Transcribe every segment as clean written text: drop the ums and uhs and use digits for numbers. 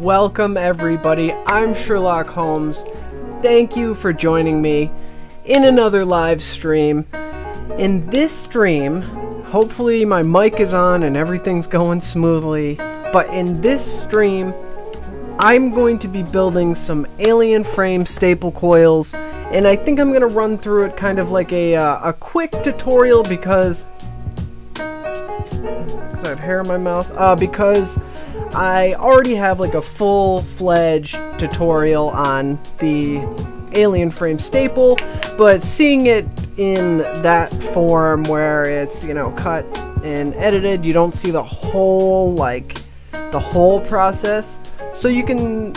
Welcome everybody, I'm Sherlock Holmes. Thank you for joining me in another live stream. In this stream, hopefully my mic is on and everything's going smoothly, but in this stream, I'm going to be building some alien frame staple coils, and I think I'm going to run through it kind of like a quick tutorial because I have hair in my mouth, because I already have like a full-fledged tutorial on the alien frame staple, but seeing it in that form where it's, you know, cut and edited, you don't see the whole process. So you can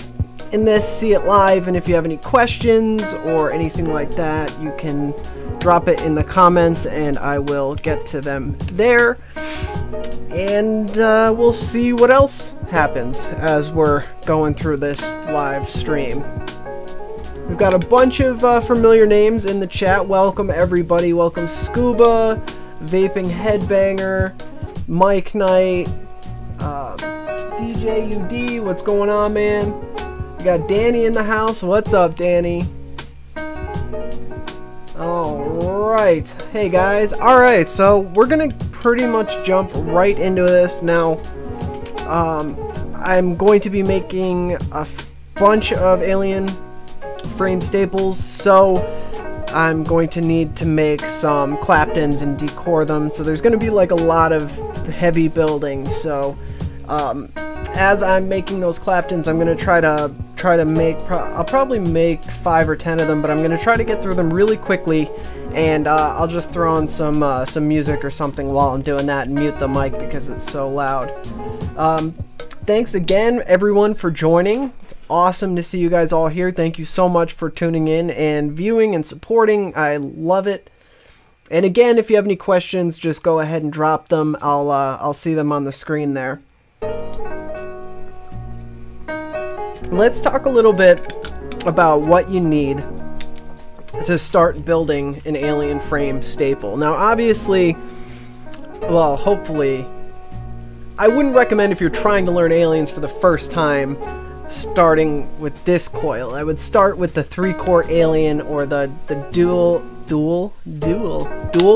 in this see it live, and if you have any questions or anything like that, you can drop it in the comments and I will get to them there. And we'll see what else happens as we're going through this live stream. We've got a bunch of familiar names in the chat. Welcome everybody. Welcome Scuba, Vaping Headbanger, Mike Knight, DJ UD. What's going on, man? We got Danny in the house. What's up, Danny? Alright. Hey guys. Alright, so we're gonna pretty much jump right into this now. I'm going to be making a bunch of alien frame staples, so I'm going to need to make some claptons and decore them, so there's going to be like a lot of heavy building. So as I'm making those claptons, I'm going to try to make I'll probably make 5 or 10 of them, but I'm going to try to get through them really quickly, and I'll just throw on some music or something while I'm doing that and mute the mic because it's so loud. Thanks again everyone for joining. It's awesome to see you guys all here. Thank you so much for tuning in and viewing and supporting. I love it. And again, if you have any questions, just go ahead and drop them. I'll see them on the screen there. Let's talk a little bit about what you need to start building an alien frame staple. Now obviously, well, hopefully, I wouldn't recommend if you're trying to learn aliens for the first time starting with this coil. I would start with the 3-core alien or the dual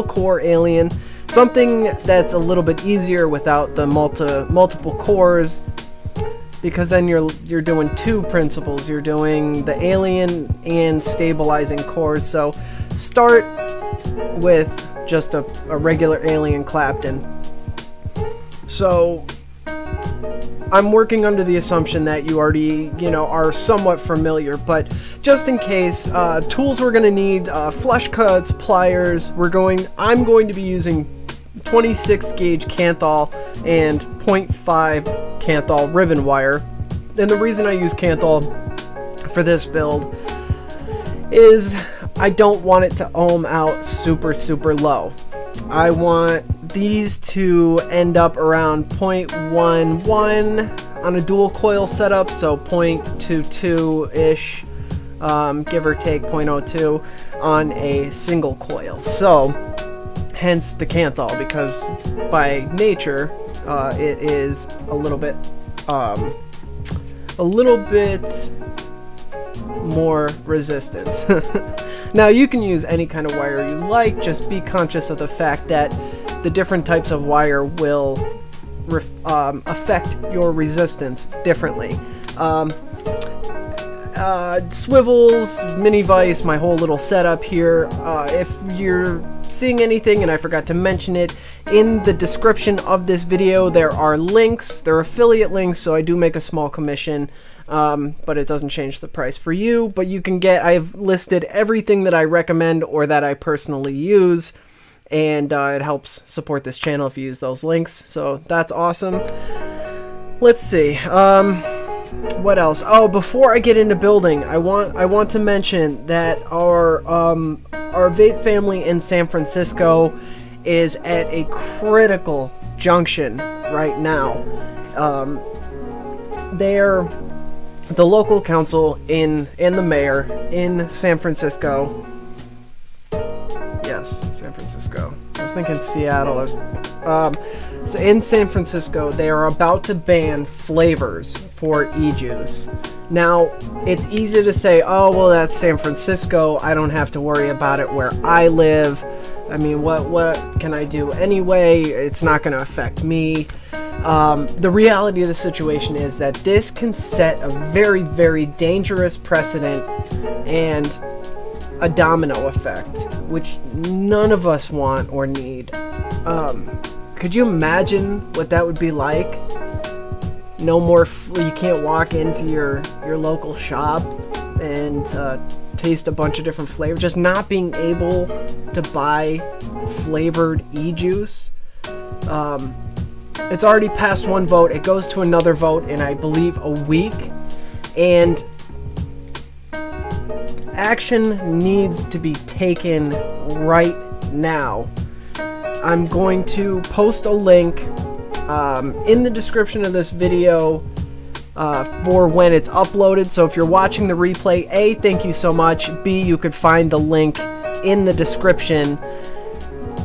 core alien, something that's a little bit easier without the multiple cores, because then you're doing 2 principles. You're doing the alien and stabilizing cores. So start with just a regular alien clapton. So I'm working under the assumption that you already, you know, are somewhat familiar, but just in case, tools we're going to need, flush cuts, pliers. I'm going to be using 26 gauge kanthal and 0.5 kanthal ribbon wire. And the reason I use kanthal for this build is I don't want it to ohm out super low. I want these to end up around 0.11 on a dual coil setup, so 0.22-ish, give or take 0.02 on a single coil. So hence the kanthal, because by nature it is a little bit more resistance. Now you can use any kind of wire you like, just be conscious of the fact that the different types of wire will affect your resistance differently. Swivels, mini vise, my whole little setup here. If you're seeing anything and I forgot to mention it, in the description of this video there are links. They're affiliate links, so I do make a small commission, but it doesn't change the price for you. But you can get, I've listed everything that I recommend or that I personally use, and it helps support this channel if you use those links, so that's awesome. Let's see, what else? Oh, before I get into building, I want to mention that our vape family in San Francisco is at a critical junction right now. They're the local council and the mayor in San Francisco. Yes, San Francisco. I was thinking Seattle. So in San Francisco, they are about to ban flavors for e-juice. Now, it's easy to say, oh, well, that's San Francisco. I don't have to worry about it where I live. I mean, what can I do anyway? It's not going to affect me. The reality of the situation is that this can set a very dangerous precedent and a domino effect, which none of us want or need. Could you imagine what that would be like? No more, you can't walk into your local shop and taste a bunch of different flavors. Just not being able to buy flavored e-juice. It's already passed one vote. It goes to another vote in, I believe, a week. And action needs to be taken right now. I'm going to post a link in the description of this video for when it's uploaded. So if you're watching the replay, A, thank you so much. B, you could find the link in the description.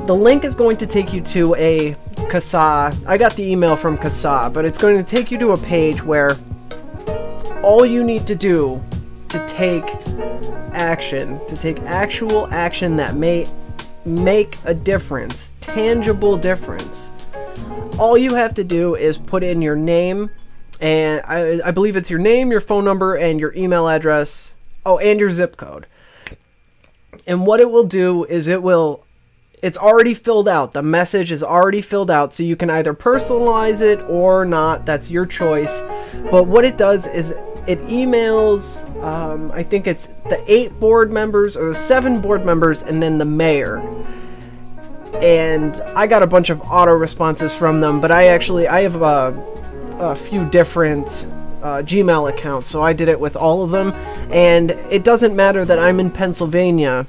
The link is going to take you to a CASA. I got the email from CASA, but it's going to take you to a page where all you need to do to take action, to take actual action that may make a difference, tangible difference. All you have to do is put in your name, and I believe it's your name, your phone number, and your email address. Oh, and your zip code. And what it will do is it's already filled out. The message is already filled out, so you can either personalize it or not. That's your choice. But what it does is it emails, I think it's the 8 board members or the 7 board members and then the mayor. And I got a bunch of auto responses from them, but I have a few different Gmail accounts, so I did it with all of them. And it doesn't matter that I'm in Pennsylvania.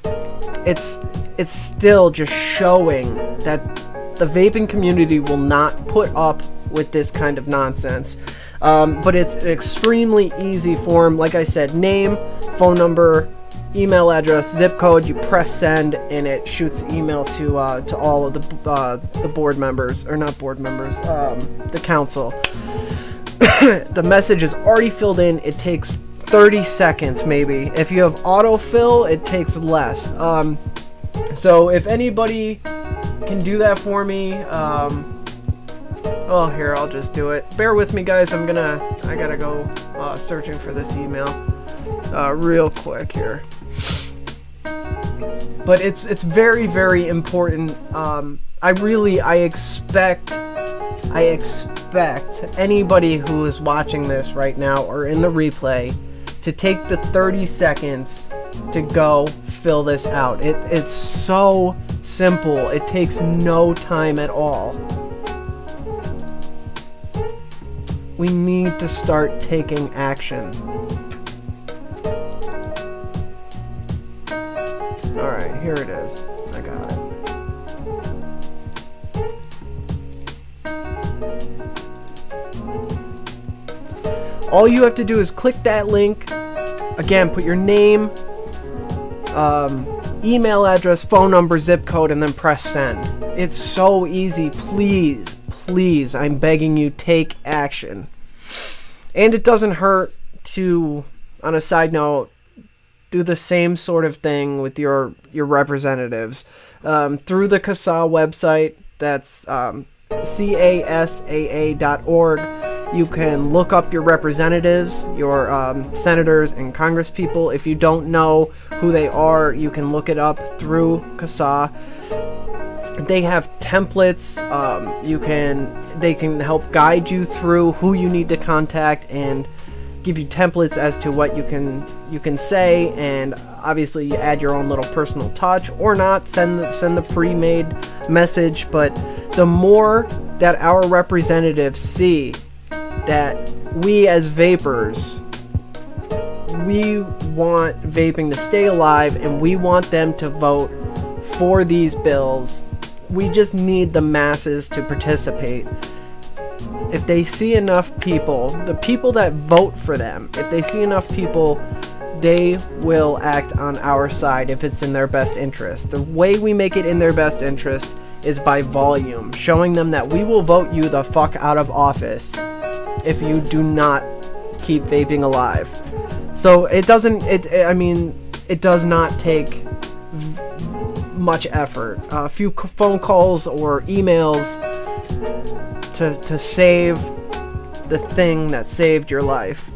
It's still just showing that the vaping community will not put up with this kind of nonsense. But it's an extremely easy form. Like I said, name, phone number, email address, zip code. You press send, and it shoots email to all of the board members, or not board members, the council. The message is already filled in. It takes 30 seconds maybe. If you have autofill, it takes less. So if anybody can do that for me, oh, here, I'll just do it. Bear with me, guys. I gotta go searching for this email real quick here. But it's very important. I expect expect anybody who is watching this right now or in the replay to take the 30 seconds to go fill this out. It's so simple. It takes no time at all. We need to start taking action. Alright, here it is. I got it. All you have to do is click that link. Again, put your name, email address, phone number, zip code, and then press send. It's so easy. Please, please, I'm begging you, take action. And it doesn't hurt to, on a side note, do the same sort of thing with your representatives. Through the CASA website, that's casaa.org. You can look up your representatives, your senators and congresspeople. If you don't know who they are, you can look it up through CASA. They have templates. They can help guide you through who you need to contact and give you templates as to what you can say, and obviously you add your own little personal touch or not. Send the pre-made message. But the more that our representatives see that we as vapers, we want vaping to stay alive and we want them to vote for these bills, we just need the masses to participate. If they see enough people, the people that vote for them, if they see enough people, they will act on our side if it's in their best interest. The way we make it in their best interest is by volume, showing them that we will vote you the fuck out of office if you do not keep vaping alive. So it does not take much effort. A few phone calls or emails to save the thing that saved your life.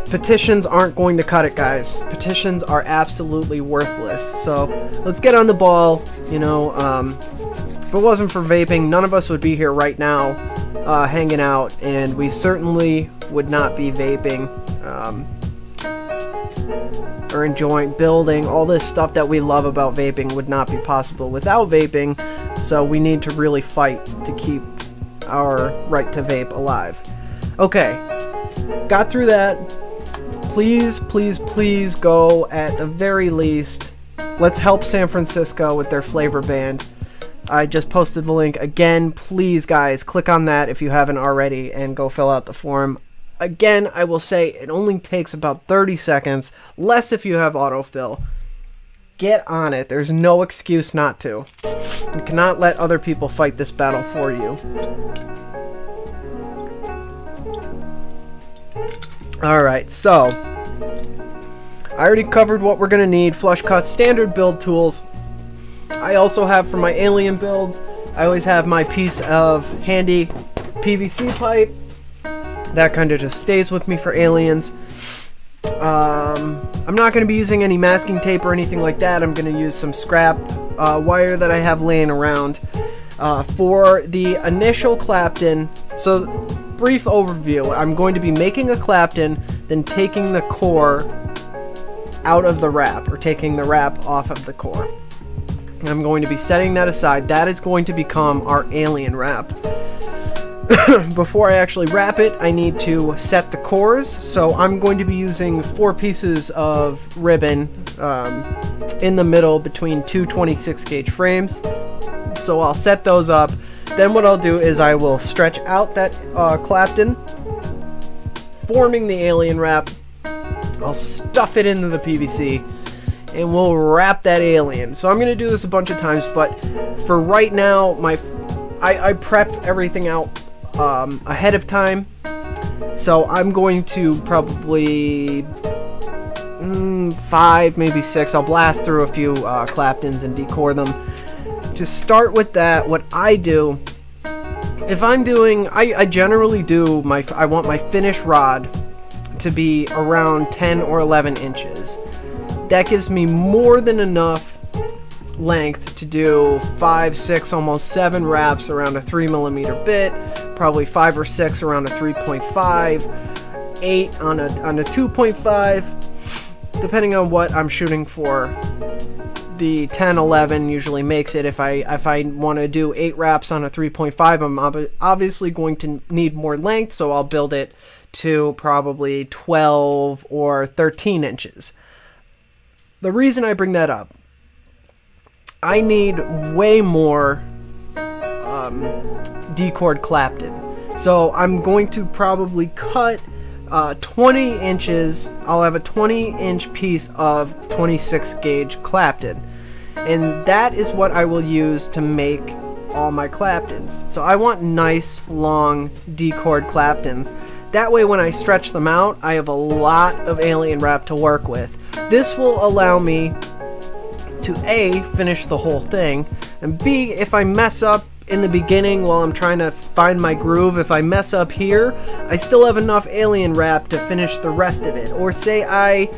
Petitions aren't going to cut it, guys. Petitions are absolutely worthless. So let's get on the ball. You know, if it wasn't for vaping, none of us would be here right now hanging out, and we certainly would not be vaping or enjoying building. All this stuff that we love about vaping would not be possible without vaping. So we need to really fight to keep our right to vape alive. Okay, got through that. Please, please, please go, at the very least, let's help San Francisco with their flavor ban. I just posted the link again. Please, guys, click on that if you haven't already and go fill out the form. Again, I will say it only takes about 30 seconds, less if you have autofill. Get on it. There's no excuse not to. You cannot let other people fight this battle for you. Alright, so I already covered what we're going to need. Flush cut, standard build tools. I also have, for my alien builds, I always have my piece of handy PVC pipe. That kind of just stays with me for aliens. I'm not going to be using any masking tape or anything like that. I'm going to use some scrap wire that I have laying around. For the initial clapton, so brief overview, I'm going to be making a clapton, then taking the core out of the wrap, or taking the wrap off of the core. And I'm going to be setting that aside. That is going to become our alien wrap. Before I actually wrap it, I need to set the cores. So I'm going to be using 4 pieces of ribbon in the middle between two 26 gauge frames. So I'll set those up. Then what I'll do is I will stretch out that clapton, forming the alien wrap. I'll stuff it into the PVC, and we'll wrap that alien. So I'm going to do this a bunch of times, but for right now, I prep everything out ahead of time. So I'm going to probably 5, maybe 6. I'll blast through a few claptons and decore them. To start with that, what I do, if I'm doing, I generally do I want my finish rod to be around 10 or 11 inches. That gives me more than enough length to do 5, 6, almost 7 wraps around a 3mm bit, probably 5 or 6 around a 3.5, 8 on a 2.5, depending on what I'm shooting for. The 10, 11 usually makes it. If I want to do 8 wraps on a 3.5, I'm obviously going to need more length, so I'll build it to probably 12 or 13 inches. The reason I bring that up, I need way more D-cord clapton. So I'm going to probably cut 20 inches. I'll have a 20-inch piece of 26 gauge clapton. And that is what I will use to make all my claptons. So I want nice, long D-cord claptons. That way when I stretch them out, I have a lot of alien wrap to work with. This will allow me to A, finish the whole thing, and B, if I mess up in the beginning while I'm trying to find my groove, if I mess up here, I still have enough alien wrap to finish the rest of it. Or say I,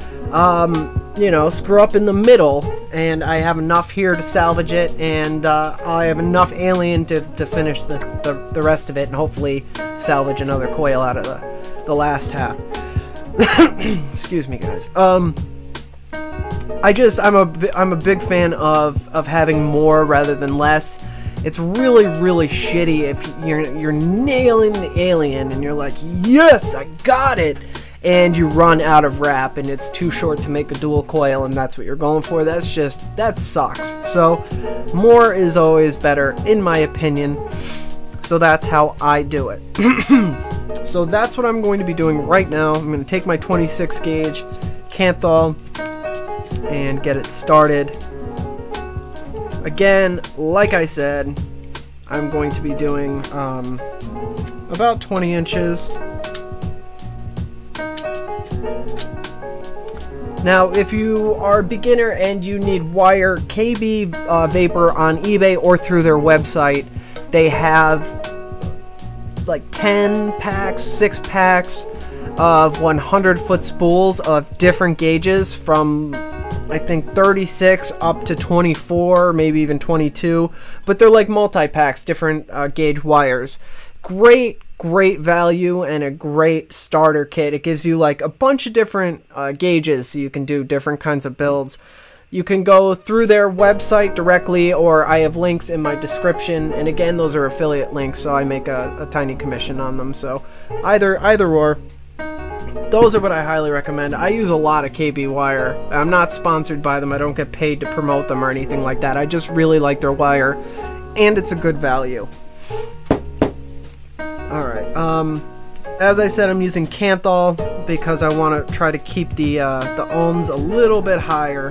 you know, screw up in the middle and I have enough here to salvage it, and I have enough alien to finish the rest of it, and hopefully salvage another coil out of the last half. Excuse me, guys. I'm a big fan of having more rather than less. It's really, really shitty if you're nailing the alien and you're like, yes, I got it, and you run out of wrap and it's too short to make a dual coil, and that's what you're going for. That sucks. So more is always better, in my opinion. So that's how I do it. So that's what I'm going to be doing right now. I'm going to take my 26 gauge kanthal and get it started. Again, like I said, I'm going to be doing about 20 inches. Now, if you are a beginner and you need wire, KB Vaper on eBay or through their website, they have like 10 packs, 6 packs of 100-foot spools of different gauges from, I think, 36 up to 24, maybe even 22, but they're like multi-packs, different gauge wires. Great value and a great starter kit. It gives you like a bunch of different gauges, so you can do different kinds of builds. You can go through their website directly, or I have links in my description, and again, those are affiliate links, so I make a tiny commission on them. So either or, those are what I highly recommend. I use a lot of KB wire. I'm not sponsored by them. I don't get paid to promote them or anything like that. I just really like their wire, and it's a good value. Alright, as I said, I'm using kanthal because I want to try to keep the ohms a little bit higher.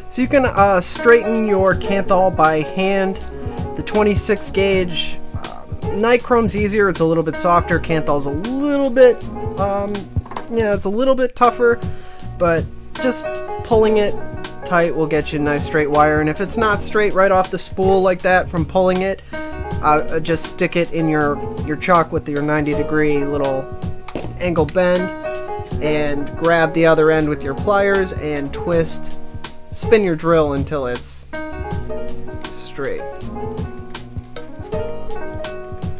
So you can straighten your kanthal by hand. The 26 gauge, nichrome's easier, it's a little bit softer. Kanthal's a little bit, you know, it's a little bit tougher, but just pulling it tight will get you a nice straight wire. And if it's not straight right off the spool like that from pulling it, just stick it in your chuck with your 90-degree little angle bend, and grab the other end with your pliers and twist. Spin your drill until it's straight.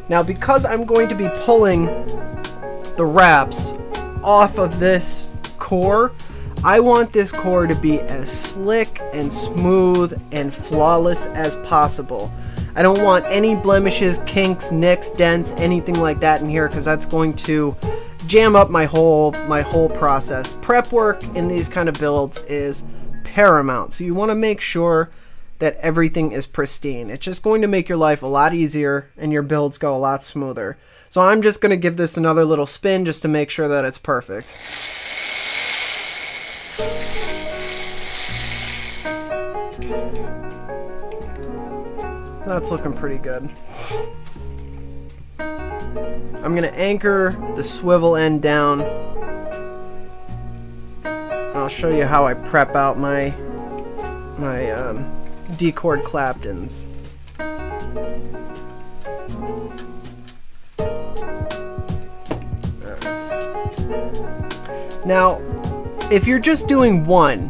Now, because I'm going to be pulling the wraps off of this core, I want this core to be as slick and smooth and flawless as possible. I don't want any blemishes, kinks, nicks, dents, anything like that in here, because that's going to jam up my whole process. Prep work in these kind of builds is paramount, so you want to make sure that everything is pristine. It's just going to make your life a lot easier and your builds go a lot smoother. So I'm just going to give this another little spin just to make sure that it's perfect. That's looking pretty good. I'm gonna anchor the swivel end down. I'll show you how I prep out my D-cord claptons. Now, if you're just doing one,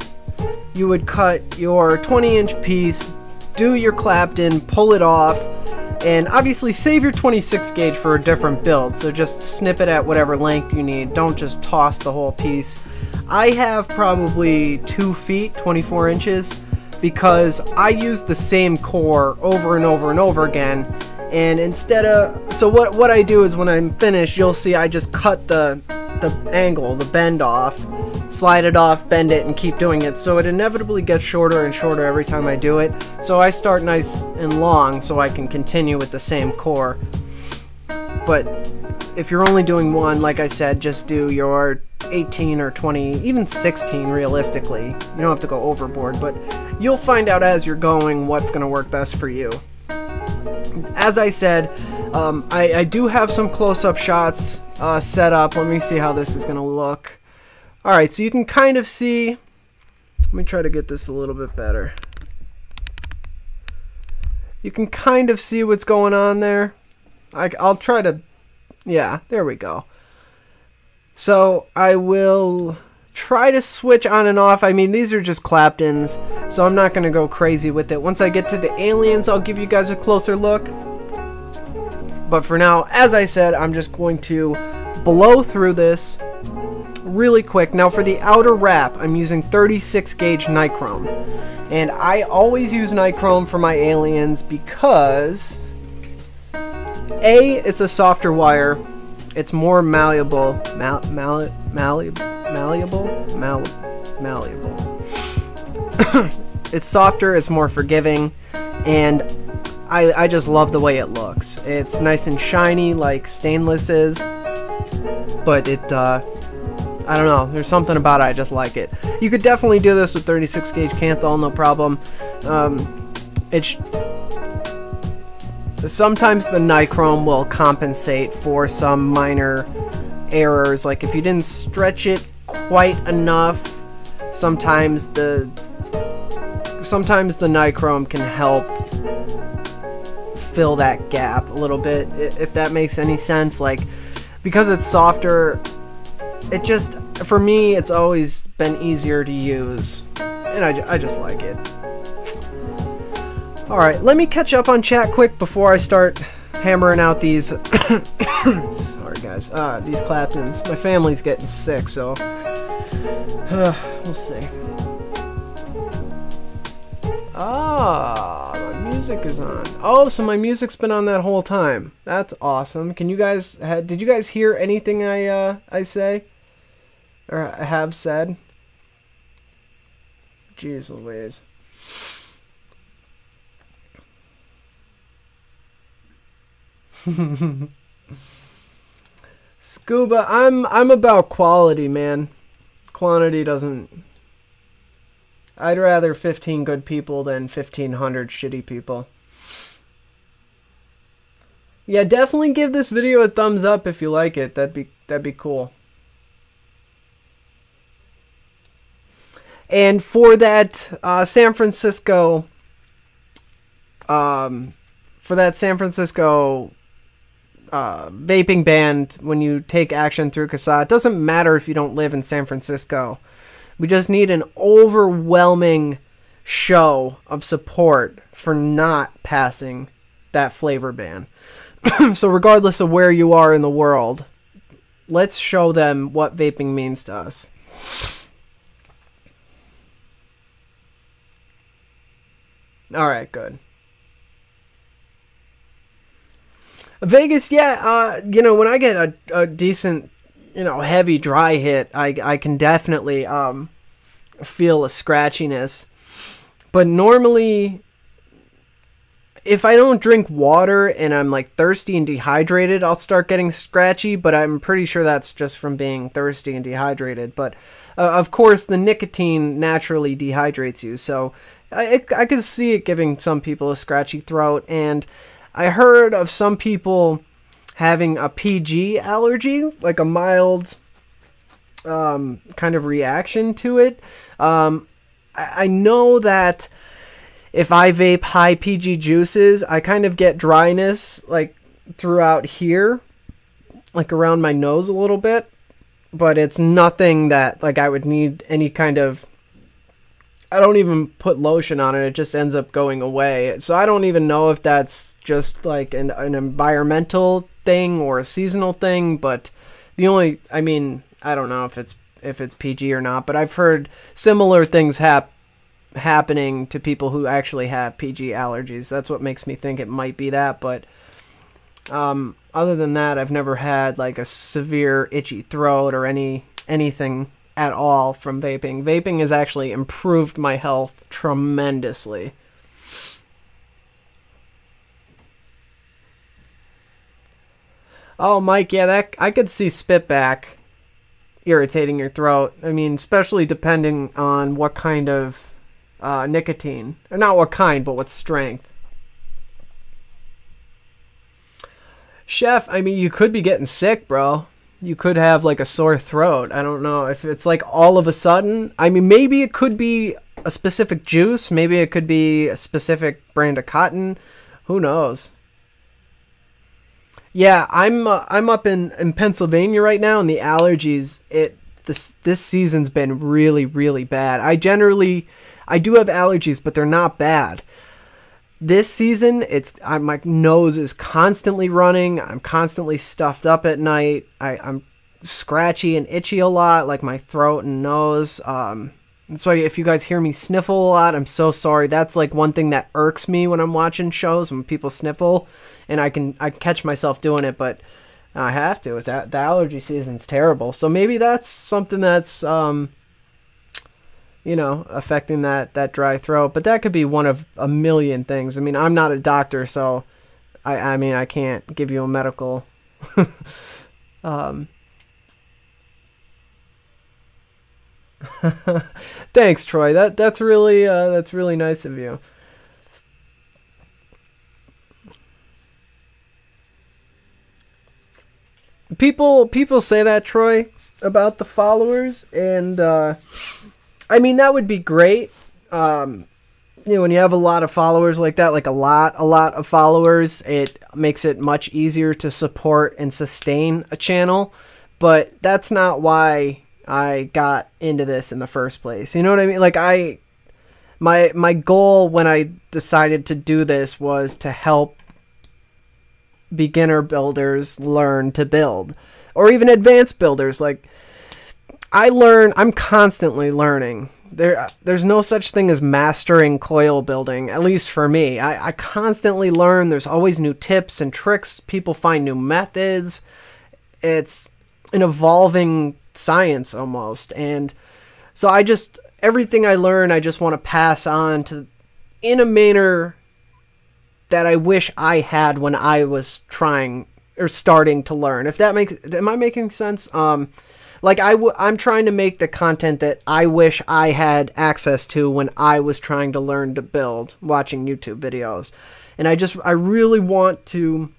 you would cut your 20-inch piece, do your clapton, pull it off, and obviously save your 26 gauge for a different build. So just snip it at whatever length you need. Don't just toss the whole piece. I have probably 2 feet, 24 inches, because I use the same core over and over and over again. And instead of, so what I do is when I'm finished, you'll see I just cut the angle, the bend off, slide it off, bend it, and keep doing it. So it inevitably gets shorter and shorter every time I do it. So I start nice and long so I can continue with the same core. But if you're only doing one, like I said, just do your 18 or 20, even 16 realistically. You don't have to go overboard, but you'll find out as you're going what's going to work best for you. As I said, I do have some close-up shots set up. Let me see how this is going to look. Alright, so you can kind of see, let me try to get this a little bit better. You can kind of see what's going on there. I'll try to, yeah, there we go. So I will try to switch on and off. I mean, these are just claptons, so I'm not going to go crazy with it. Once I get to the aliens, I'll give you guys a closer look. But for now, as I said, I'm just going to blow through this really quick. Now for the outer wrap, I'm using 36 gauge nichrome. And I always use nichrome for my aliens because A, it's a softer wire. It's more malleable. Malleable. It's softer, it's more forgiving, and I just love the way it looks. It's nice and shiny like stainless is, but it, I don't know, there's something about it, I just like it. You could definitely do this with 36 gauge kanthal, no problem. Sometimes the nichrome will compensate for some minor errors, like if you didn't stretch it quite enough, sometimes the nichrome can help fill that gap a little bit, if that makes any sense. Like, because it's softer, it just, for me, it's always been easier to use, and I just like it. Alright, let me catch up on chat quick before I start hammering out these sorry guys, these claptons. My family's getting sick, so we'll see. Ah, my music is on. Oh, so my music's been on that whole time. That's awesome. Can you guys, did you guys hear anything I say? Or have said? Jeez Louise. Scuba, I'm about quality, man. Quantity doesn't. I'd rather 15 good people than 1,500 shitty people. Yeah, definitely give this video a thumbs up if you like it. That'd be cool. And for that San Francisco vaping ban, when you take action through CASA, it doesn't matter if you don't live in San Francisco. We just need an overwhelming show of support for not passing that flavor ban. So regardless of where you are in the world, let's show them what vaping means to us. Alright, good. Vegas, yeah, you know, when I get a decent, you know, heavy dry hit, I can definitely feel a scratchiness. But normally, if I don't drink water and I'm like thirsty and dehydrated, I'll start getting scratchy, but I'm pretty sure that's just from being thirsty and dehydrated. But of course, the nicotine naturally dehydrates you, so I could see it giving some people a scratchy throat. And I heard of some people having a PG allergy, like a mild kind of reaction to it. I know that if I vape high PG juices, I kind of get dryness like throughout here, like around my nose a little bit, but it's nothing that like I would need any kind of, I don't even put lotion on it. It just ends up going away. So I don't even know if that's just like an environmental thing or a seasonal thing, but the only, I mean, I don't know if it's PG or not, but I've heard similar things happening to people who actually have PG allergies. That's what makes me think it might be that, but other than that, I've never had like a severe itchy throat or anything at all from vaping. Vaping has actually improved my health tremendously. Oh, Mike, yeah, that I could see spitback irritating your throat. I mean, especially depending on what kind of nicotine, or not what kind, but what strength. Chef, I mean, you could be getting sick, bro. You could have like a sore throat. I don't know if it's like all of a sudden. I mean, maybe it could be a specific juice. Maybe it could be a specific brand of cotton. Who knows? Yeah, I'm up in Pennsylvania right now, and the allergies, this season's been really bad. I do have allergies, but they're not bad. This season, my nose is constantly running. I'm constantly stuffed up at night. I'm scratchy and itchy a lot, like my throat and nose. That's why if you guys hear me sniffle a lot, I'm so sorry. That's like one thing that irks me when I'm watching shows, when people sniffle, and I catch myself doing it, but I have to. The allergy season's terrible. So maybe that's something that's you know, affecting that dry throat. But that could be one of a million things. I mean, I'm not a doctor, so I mean, I can't give you a medical Thanks, Troy. That's really nice of you. People say that, Troy, about the followers, and I mean, that would be great. You know, when you have a lot of followers like that, like a lot of followers, it makes it much easier to support and sustain a channel. But that's not why I got into this in the first place. You know what I mean? Like my goal when I decided to do this was to help beginner builders learn to build, or even advanced builders. Like I'm constantly learning. There's no such thing as mastering coil building, at least for me. I constantly learn. There's always new tips and tricks. People find new methods. It's an evolving science almost. And so everything I learn, I just want to pass on in a manner that I wish I had when I was trying or starting to learn. Am I making sense? Like I'm trying to make the content that I wish I had access to when I was trying to learn to build, watching YouTube videos. And I really want to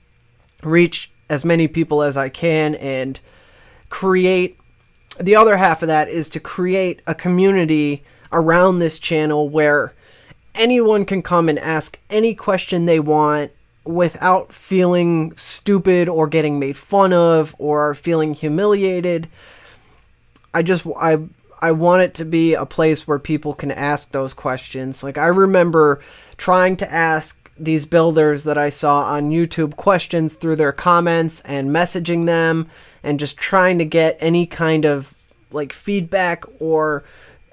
reach as many people as I can and create. The other half of that is to create a community around this channel where anyone can come and ask any question they want without feeling stupid or getting made fun of or feeling humiliated. I want it to be a place where people can ask those questions. Like, I remember trying to ask these builders that I saw on YouTube questions through their comments and messaging them and just trying to get any kind of like feedback or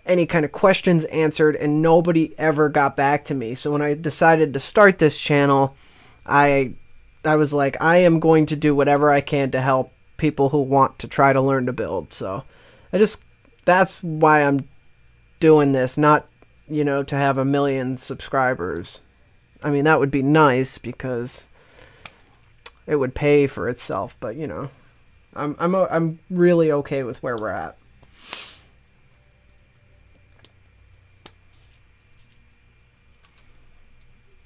any kind of questions answered, and nobody ever got back to me. So when I decided to start this channel, I was like, I am going to do whatever I can to help people who want to try to learn to build. So that's why I'm doing this, not, you know, to have 1 million subscribers. I mean, that would be nice because it would pay for itself, but you know, I'm really okay with where we're at.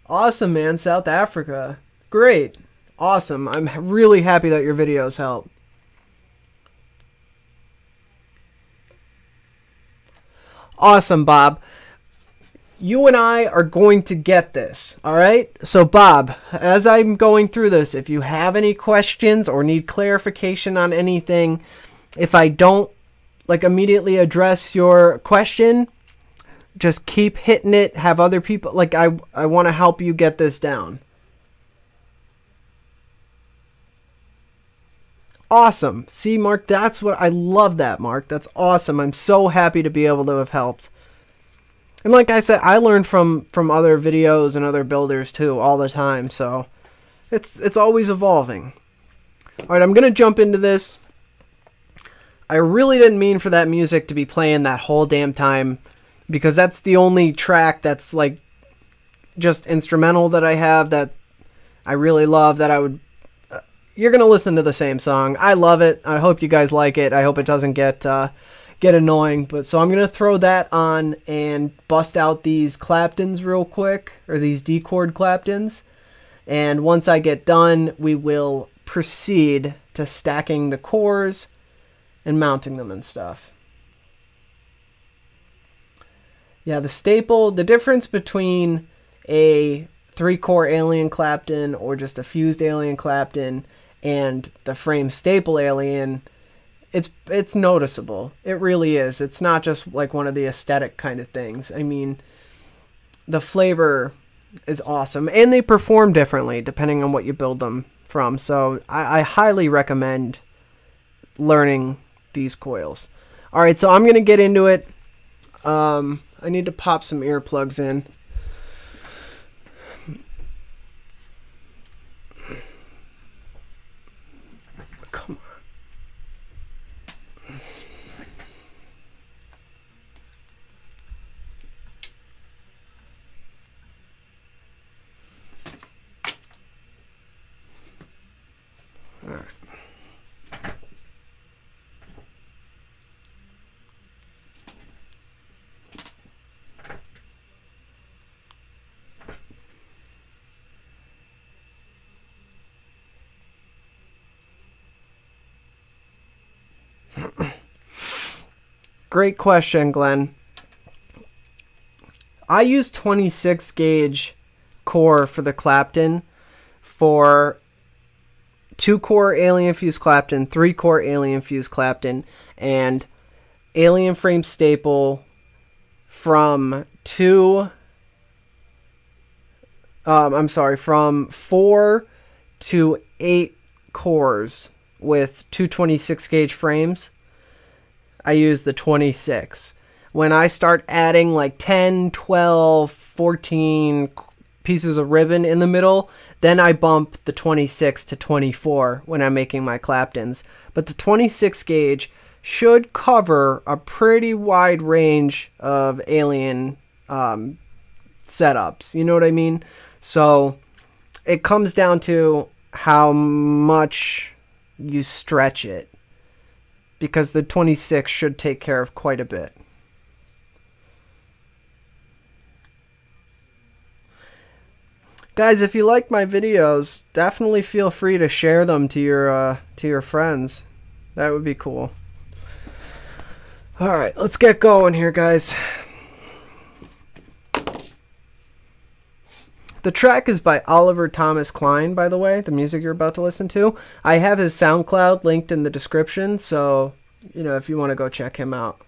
Awesome, man. South Africa. Great. Awesome. I'm really happy that your videos help. Awesome, Bob. You and I are going to get this, all right? So, Bob, as I'm going through this, if you have any questions or need clarification on anything, if I don't, like, immediately address your question, just keep hitting it. Have other people, like, I want to help you get this down. Awesome. See, Mark, that's what I love that, Mark. That's awesome. I'm so happy to be able to have helped. And like I said, I learned from other videos and other builders too all the time, so it's always evolving. All right, I'm going to jump into this. I really didn't mean for that music to be playing that whole damn time, because that's the only track that's like just instrumental that I have that I really love, that I would you're going to listen to the same song. I love it. I hope you guys like it. I hope it doesn't get annoying. But so I'm going to throw that on and bust out these claptons real quick, or these D-chord claptons. And once I get done, we will proceed to stacking the cores and mounting them and stuff. Yeah, the staple, the difference between a 3-core alien clapton or just a fused alien clapton and the frame staple alien, it's noticeable. It really is. It's not just like one of the aesthetic kind of things. I mean, the flavor is awesome, and they perform differently depending on what you build them from. So I highly recommend learning these coils. All right, so I'm going to get into it. I need to pop some earplugs in. Come on. All right. Great question, Glenn. I use 26 gauge core for the clapton for 2-core alien fused clapton, 3-core alien fused clapton, and alien frame staple from from 4 to 8 cores with 226 gauge frames. I use the 26. When I start adding like 10, 12, 14 pieces of ribbon in the middle, then I bump the 26 to 24 when I'm making my claptons. But the 26 gauge should cover a pretty wide range of alien setups. You know what I mean? So it comes down to how much you stretch it, because the 26 should take care of quite a bit. Guys, if you like my videos, definitely feel free to share them to your friends. That would be cool. All right, let's get going here, guys. The track is by Oliver Thomas Klein, by the way, the music you're about to listen to. I have his SoundCloud linked in the description, so, you know, if you want to go check him out.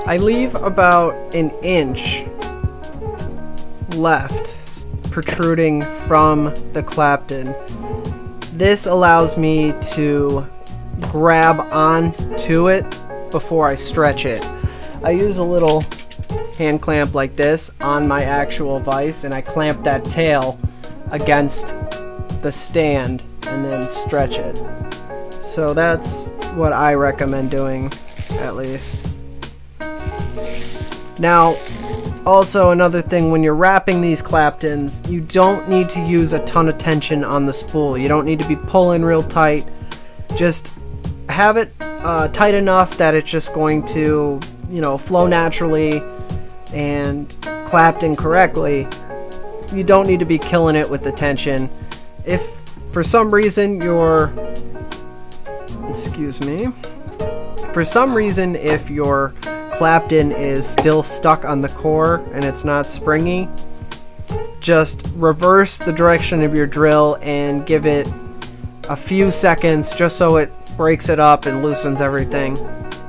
I leave about an inch left protruding from the clapton. This allows me to grab onto it before I stretch it. I use a little hand clamp like this on my actual vise, and I clamp that tail against the stand and then stretch it. So that's what I recommend doing, at least. Now, also another thing, when you're wrapping these claptons, you don't need to use a ton of tension on the spool. You don't need to be pulling real tight. Just have it tight enough that it's just going to, you know, flow naturally and clapton correctly. You don't need to be killing it with the tension. If for some reason your if your clapton is still stuck on the core and it's not springy, just reverse the direction of your drill and give it a few seconds just so it breaks it up and loosens everything.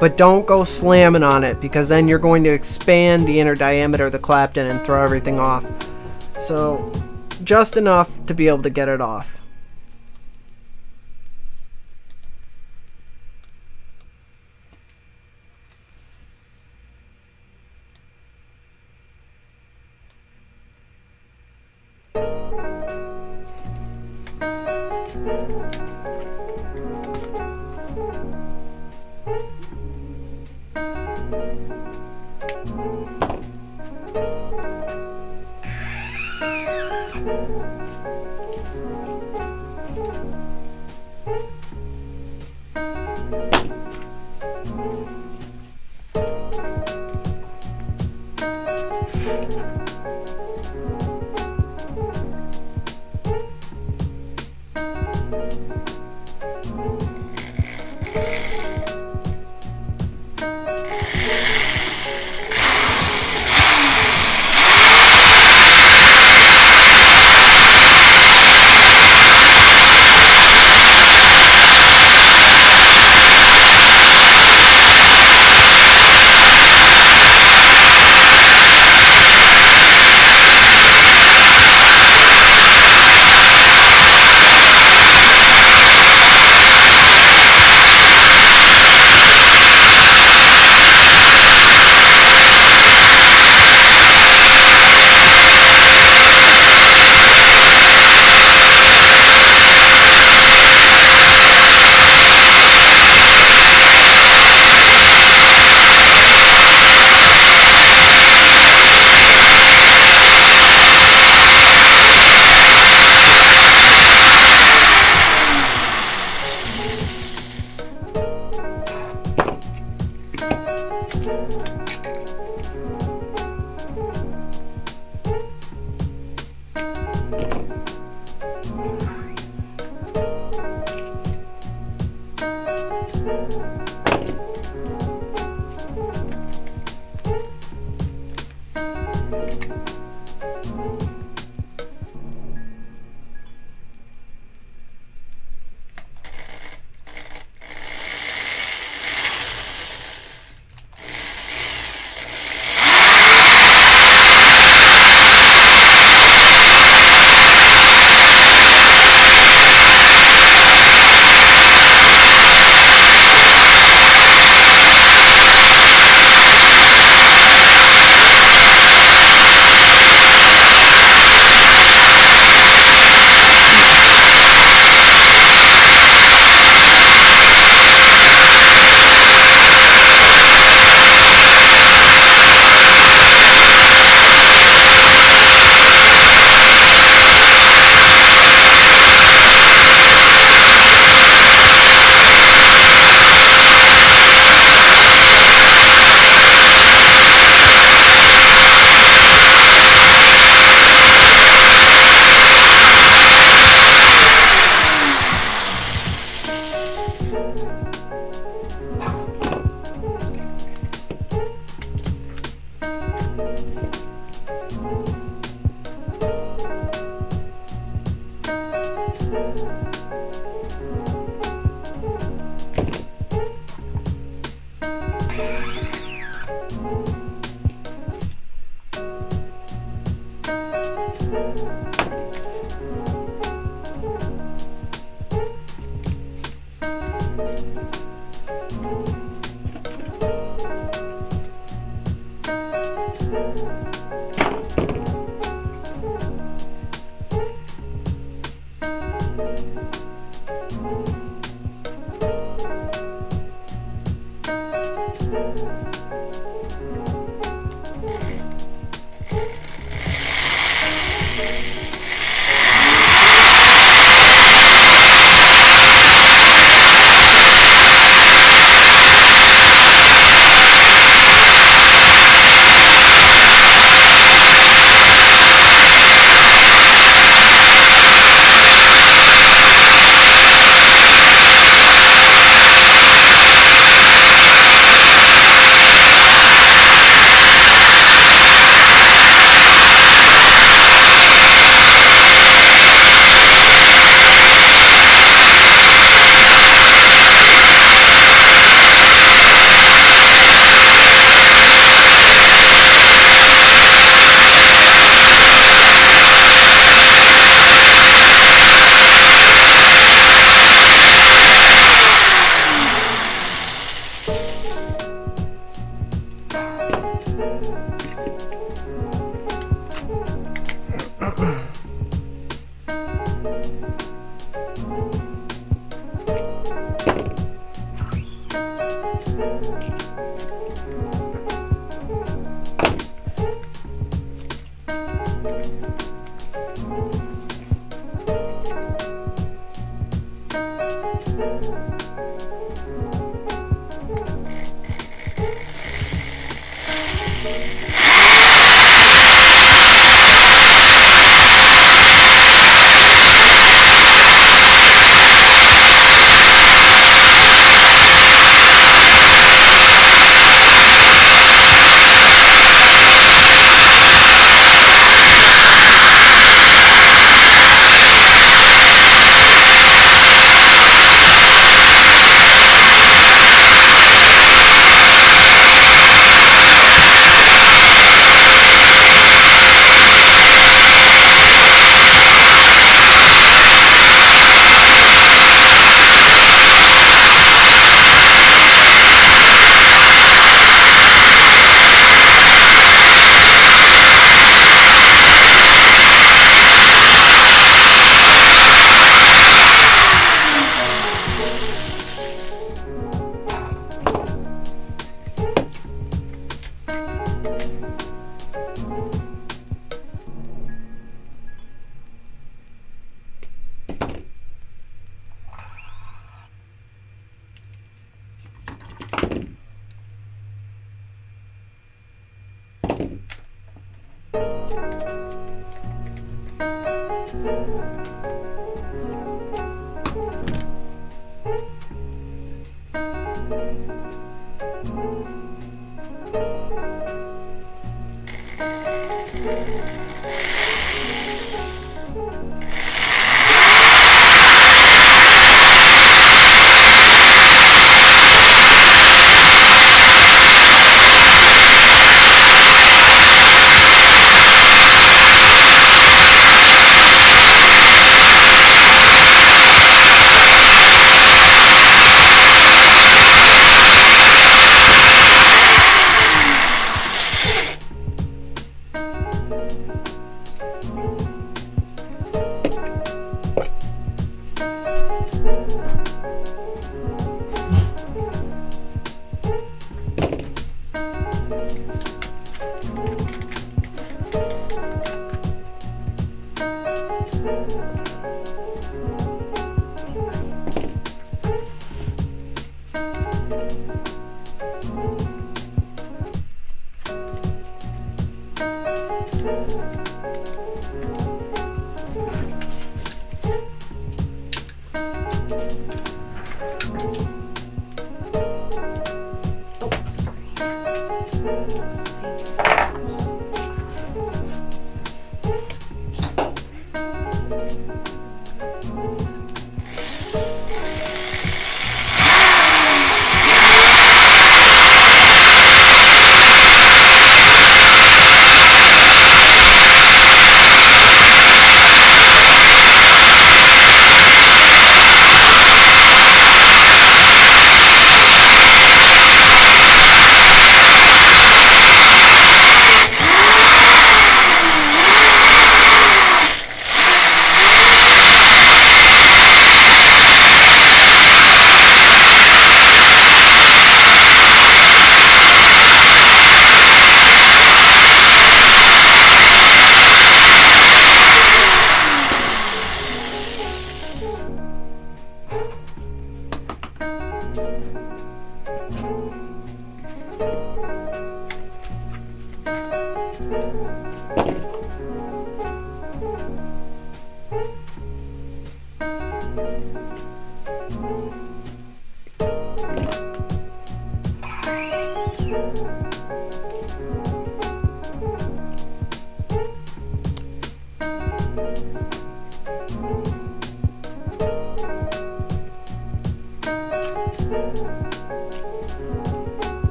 But don't go slamming on it, because then you're going to expand the inner diameter of the clapton and throw everything off. So just enough to be able to get it off.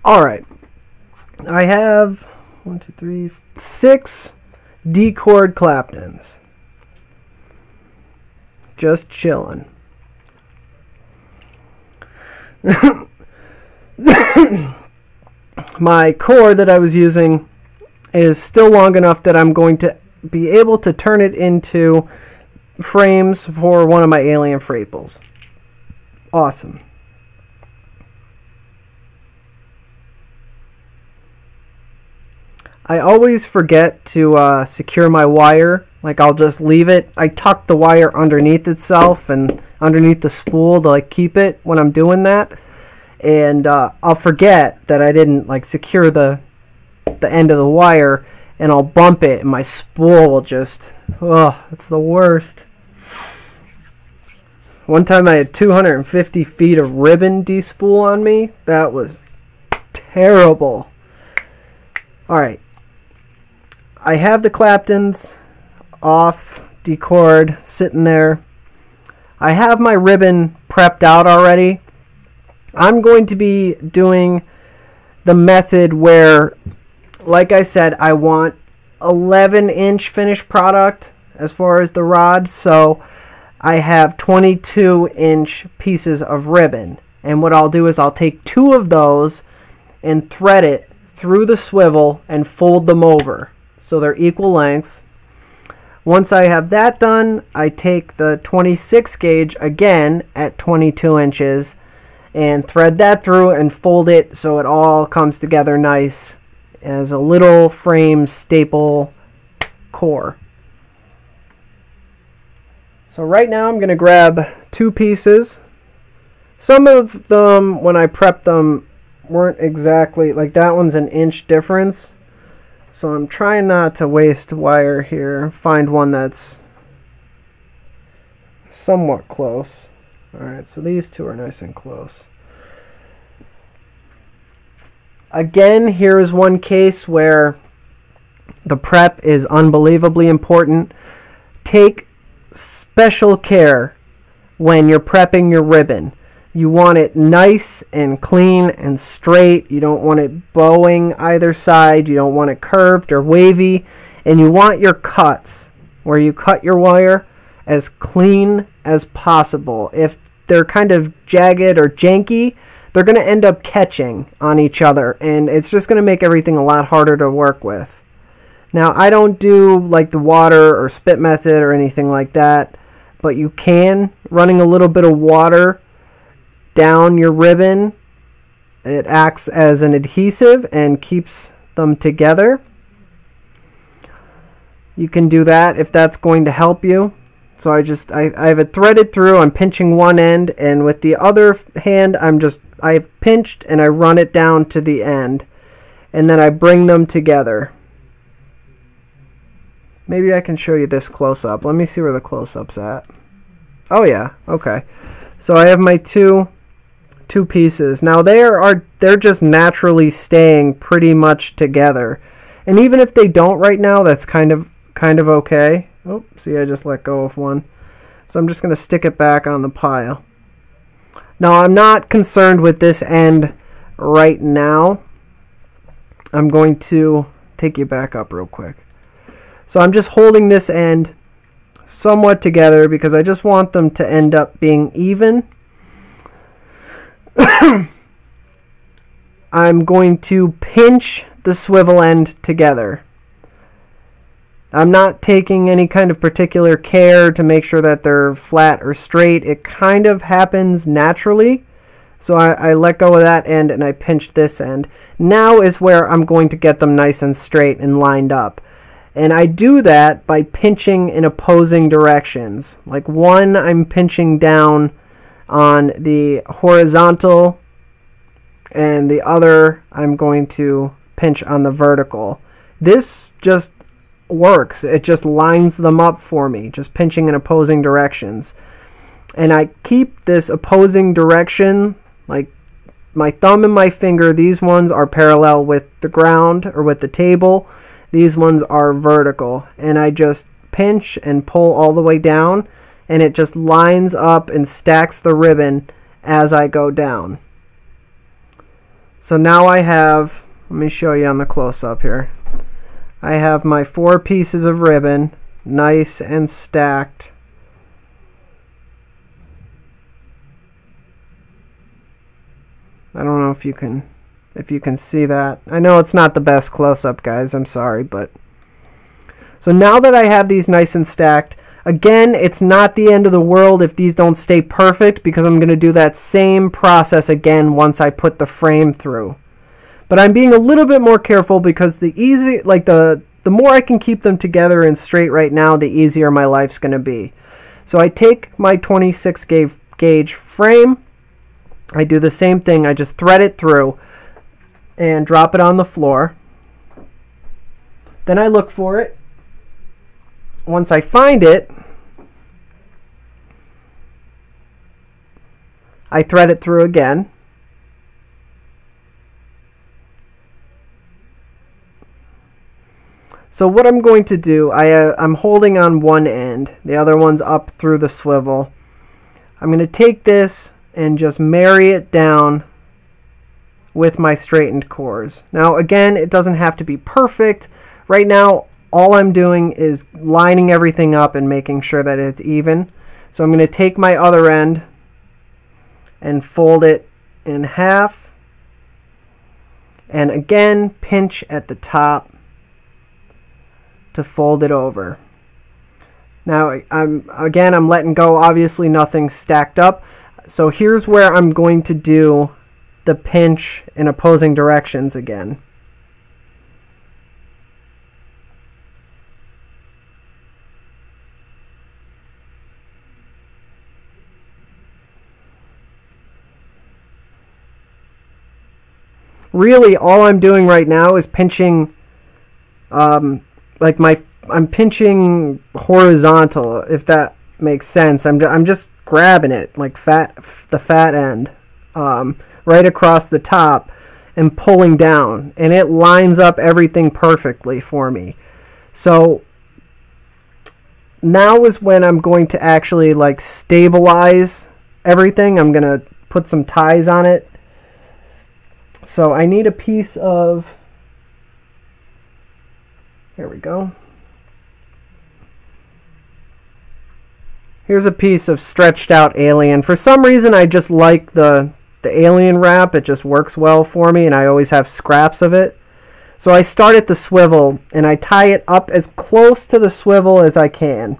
Alright, I have 1, 2, 3, 6 D-cord claptons. Just chilling. My cord that I was using is still long enough that I'm going to be able to turn it into frames for one of my alien Fraples. Awesome. I always forget to secure my wire. Like, I'll just leave it. I tuck the wire underneath itself and underneath the spool to like keep it when I'm doing that. And I'll forget that I didn't like secure the end of the wire, and I'll bump it and my spool will just, oh, it's the worst. One time I had 250 feet of ribbon despool on me. That was terrible. Alright. I have the claptons off, decord, sitting there. I have my ribbon prepped out already. I'm going to be doing the method where, like I said, I want 11-inch finished product as far as the rod. So I have 22-inch pieces of ribbon. And what I'll do is I'll take 2 of those and thread it through the swivel and fold them over so they're equal lengths. Once I have that done, I take the 26 gauge again at 22 inches and thread that through and fold it so it all comes together nice as a little frame staple core. So right now I'm going to grab 2 pieces. Some of them, when I prepped them, weren't exactly, like that one's an inch difference. So I'm trying not to waste wire here. Find one that's somewhat close. Alright, so these 2 are nice and close. Again, here is one case where the prep is unbelievably important. Take special care when you're prepping your ribbon. You want it nice and clean and straight. You don't want it bowing either side. You don't want it curved or wavy. And you want your cuts, where you cut your wire, as clean as possible. If they're kind of jagged or janky, they're going to end up catching on each other. And it's just going to make everything a lot harder to work with. Now, I don't do like the water or spit method or anything like that. But you can, running a little bit of water down your ribbon, it acts as an adhesive and keeps them together. You can do that if that's going to help you. So I have it threaded through. I'm pinching one end, and with the other hand I've pinched and I run it down to the end, and then I bring them together. Maybe I can show you this close up. Let me see where the close-up's at. Oh yeah, okay. So I have my two pieces. Now they're just naturally staying pretty much together. And even if they don't right now, that's kind of okay. Oh, see, I just let go of one. So I'm just going to stick it back on the pile. Now I'm not concerned with this end right now. I'm going to take you back up real quick. So I'm just holding this end somewhat together because I just want them to end up being even. I'm going to pinch the swivel end together. I'm not taking any kind of particular care to make sure that they're flat or straight. It kind of happens naturally. So I let go of that end and I pinch this end. Now is where I'm going to get them nice and straight and lined up. And I do that by pinching in opposing directions. Like one, I'm pinching down on the horizontal, and the other I'm going to pinch on the vertical. This just works. It just lines them up for me, just pinching in opposing directions. And I keep this opposing direction, like my thumb and my finger, these ones are parallel with the ground or with the table. These ones are vertical. And I just pinch and pull all the way down, and it just lines up and stacks the ribbon as I go down. So now I have, let me show you on the close-up here. I have my 4 pieces of ribbon, nice and stacked. I don't know if you can see that. I know it's not the best close-up, guys. I'm sorry, but so now that I have these nice and stacked, again, it's not the end of the world if these don't stay perfect, because I'm going to do that same process again once I put the frame through. But I'm being a little bit more careful because the more I can keep them together and straight right now, the easier my life's going to be. So I take my 26 gauge frame. I do the same thing. I just thread it through and drop it on the floor. Then I look for it. Once I find it, I thread it through again. So what I'm going to do, I'm holding on one end. The other one's up through the swivel. I'm going to take this and just marry it down with my straightened cores. Now again, it doesn't have to be perfect. Right now, all I'm doing is lining everything up and making sure that it's even. So I'm going to take my other end and fold it in half. And again, pinch at the top to fold it over. Now I'm letting go. Obviously nothing's stacked up. So here's where I'm going to do the pinch in opposing directions again. Really, all I'm doing right now is pinching, I'm pinching horizontal, if that makes sense. I'm just grabbing it, like the fat end, right across the top and pulling down, and it lines up everything perfectly for me. So now is when I'm going to actually like stabilize everything. I'm gonna put some ties on it. So I need a piece of, here we go. Here's a piece of stretched out alien. For some reason I just like the alien wrap. It just works well for me, and I always have scraps of it. So I start at the swivel and I tie it up as close to the swivel as I can.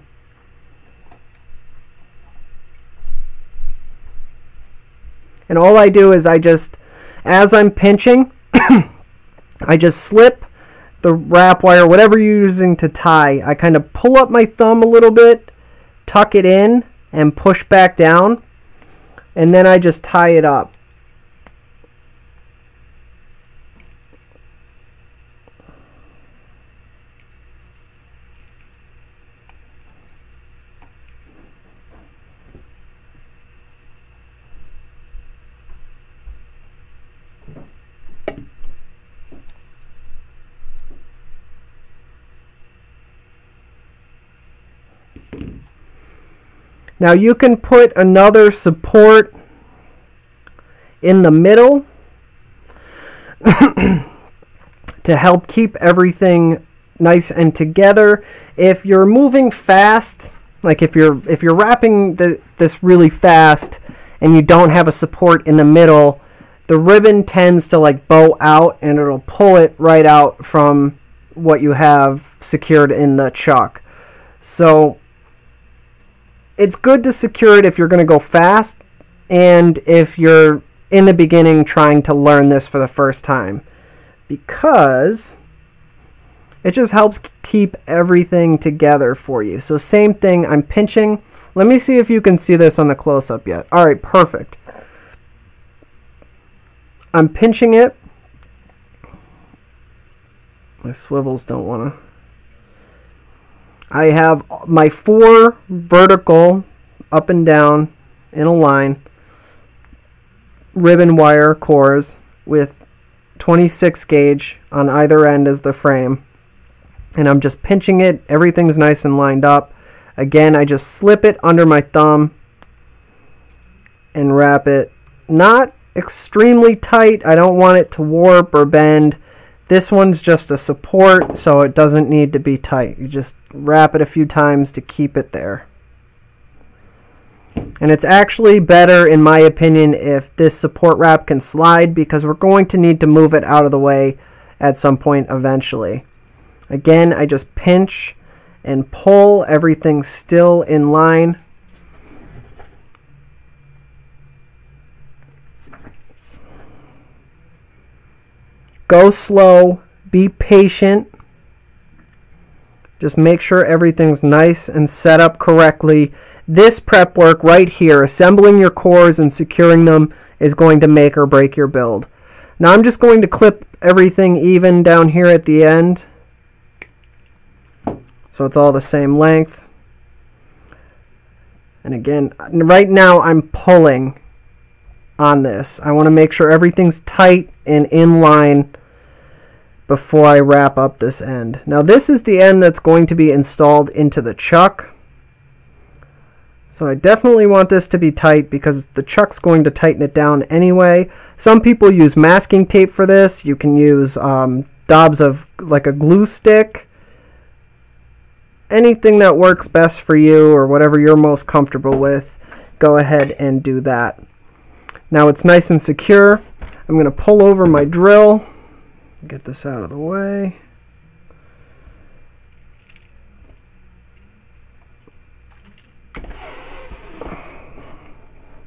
And all I do is as I'm pinching, I just slip the wrap wire, whatever you're using to tie. I kind of pull up my thumb a little bit, tuck it in, and push back down. And then I just tie it up. Now you can put another support in the middle to help keep everything nice and together. If you're moving fast, like if you're wrapping this really fast and you don't have a support in the middle, the ribbon tends to like bow out and it'll pull it right out from what you have secured in the chuck. So it's good to secure it if you're going to go fast and if you're in the beginning trying to learn this for the first time, because it just helps keep everything together for you. So same thing, I'm pinching. Let me see if you can see this on the close-up yet. All right, perfect. I'm pinching it. My swivels don't want to. I have my 4 vertical up and down in a line ribbon wire cores with 26 gauge on either end as the frame, and I'm just pinching it. Everything's nice and lined up. Again, I just slip it under my thumb and wrap it, not extremely tight. I don't want it to warp or bend. This one's just a support, so it doesn't need to be tight. You just wrap it a few times to keep it there. And it's actually better, in my opinion, if this support wrap can slide, because we're going to need to move it out of the way at some point eventually. Again, I just pinch and pull. Everything's still in line. Go slow, be patient. Just make sure everything's nice and set up correctly. This prep work right here, assembling your cores and securing them, is going to make or break your build. Now I'm just going to clip everything even down here at the end, so it's all the same length. And again, right now I'm pulling on this. I want to make sure everything's tight and in line before I wrap up this end. Now this is the end that's going to be installed into the chuck. So I definitely want this to be tight because the chuck's going to tighten it down anyway. Some people use masking tape for this. You can use daubs of like a glue stick. Anything that works best for you or whatever you're most comfortable with, go ahead and do that. Now it's nice and secure. I'm going to pull over my drill. Get this out of the way.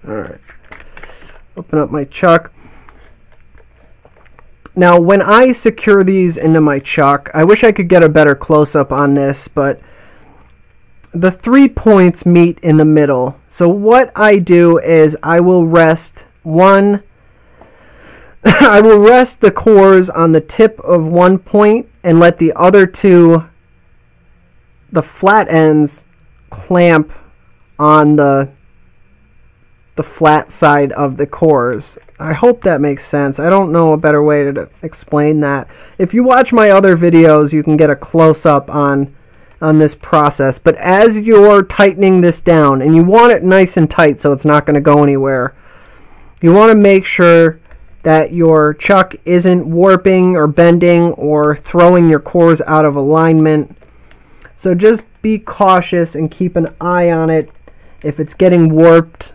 Alright. Open up my chuck. Now when I secure these into my chuck, I wish I could get a better close-up on this, but the 3 points meet in the middle. So what I do is I will rest I will rest the cores on the tip of one point and let the other two, the flat ends, clamp on the flat side of the cores. I hope that makes sense. I don't know a better way to explain that. If you watch my other videos, you can get a close-up on this process. But as you're tightening this down, and you want it nice and tight so it's not going to go anywhere, you want to make sure that your chuck isn't warping or bending or throwing your cores out of alignment. So just be cautious and keep an eye on it. If it's getting warped,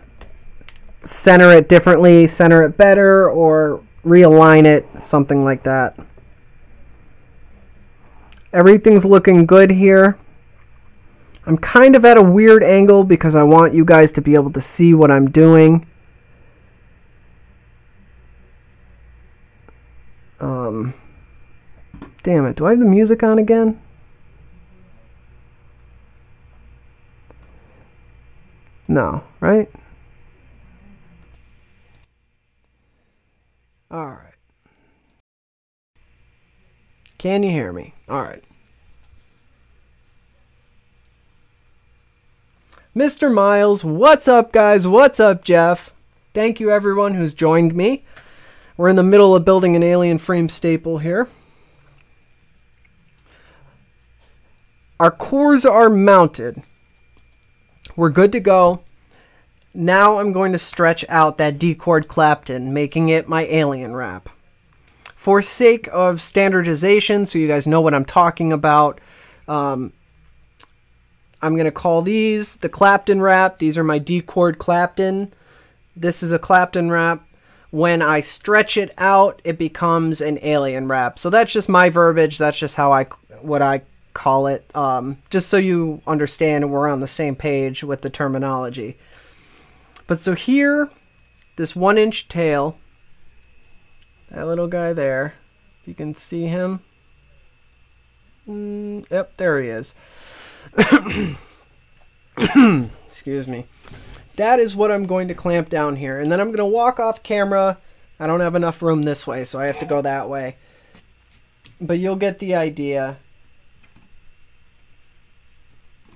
center it differently, center it better, or realign it, something like that. Everything's looking good here. I'm kind of at a weird angle because I want you guys to be able to see what I'm doing. Damn it, do I have the music on again? No, right? Alright. Can you hear me? Alright. Mr. Miles, what's up, guys? What's up, Jeff? Thank you, everyone who's joined me. We're in the middle of building an alien frame staple here. Our cores are mounted. We're good to go. Now I'm going to stretch out that D-cord clapton, making it my alien wrap. For sake of standardization, so you guys know what I'm talking about, I'm going to call these the clapton wrap. These are my D-cord clapton. This is a clapton wrap. When I stretch it out, it becomes an alien wrap. So that's just my verbiage. That's just how what I call it. Just so you understand and we're on the same page with the terminology. But so here, this 1-inch tail, that little guy there, you can see him. Yep, there he is. Excuse me. That is what I'm going to clamp down here. And then I'm going to walk off camera. I don't have enough room this way, so I have to go that way. But you'll get the idea.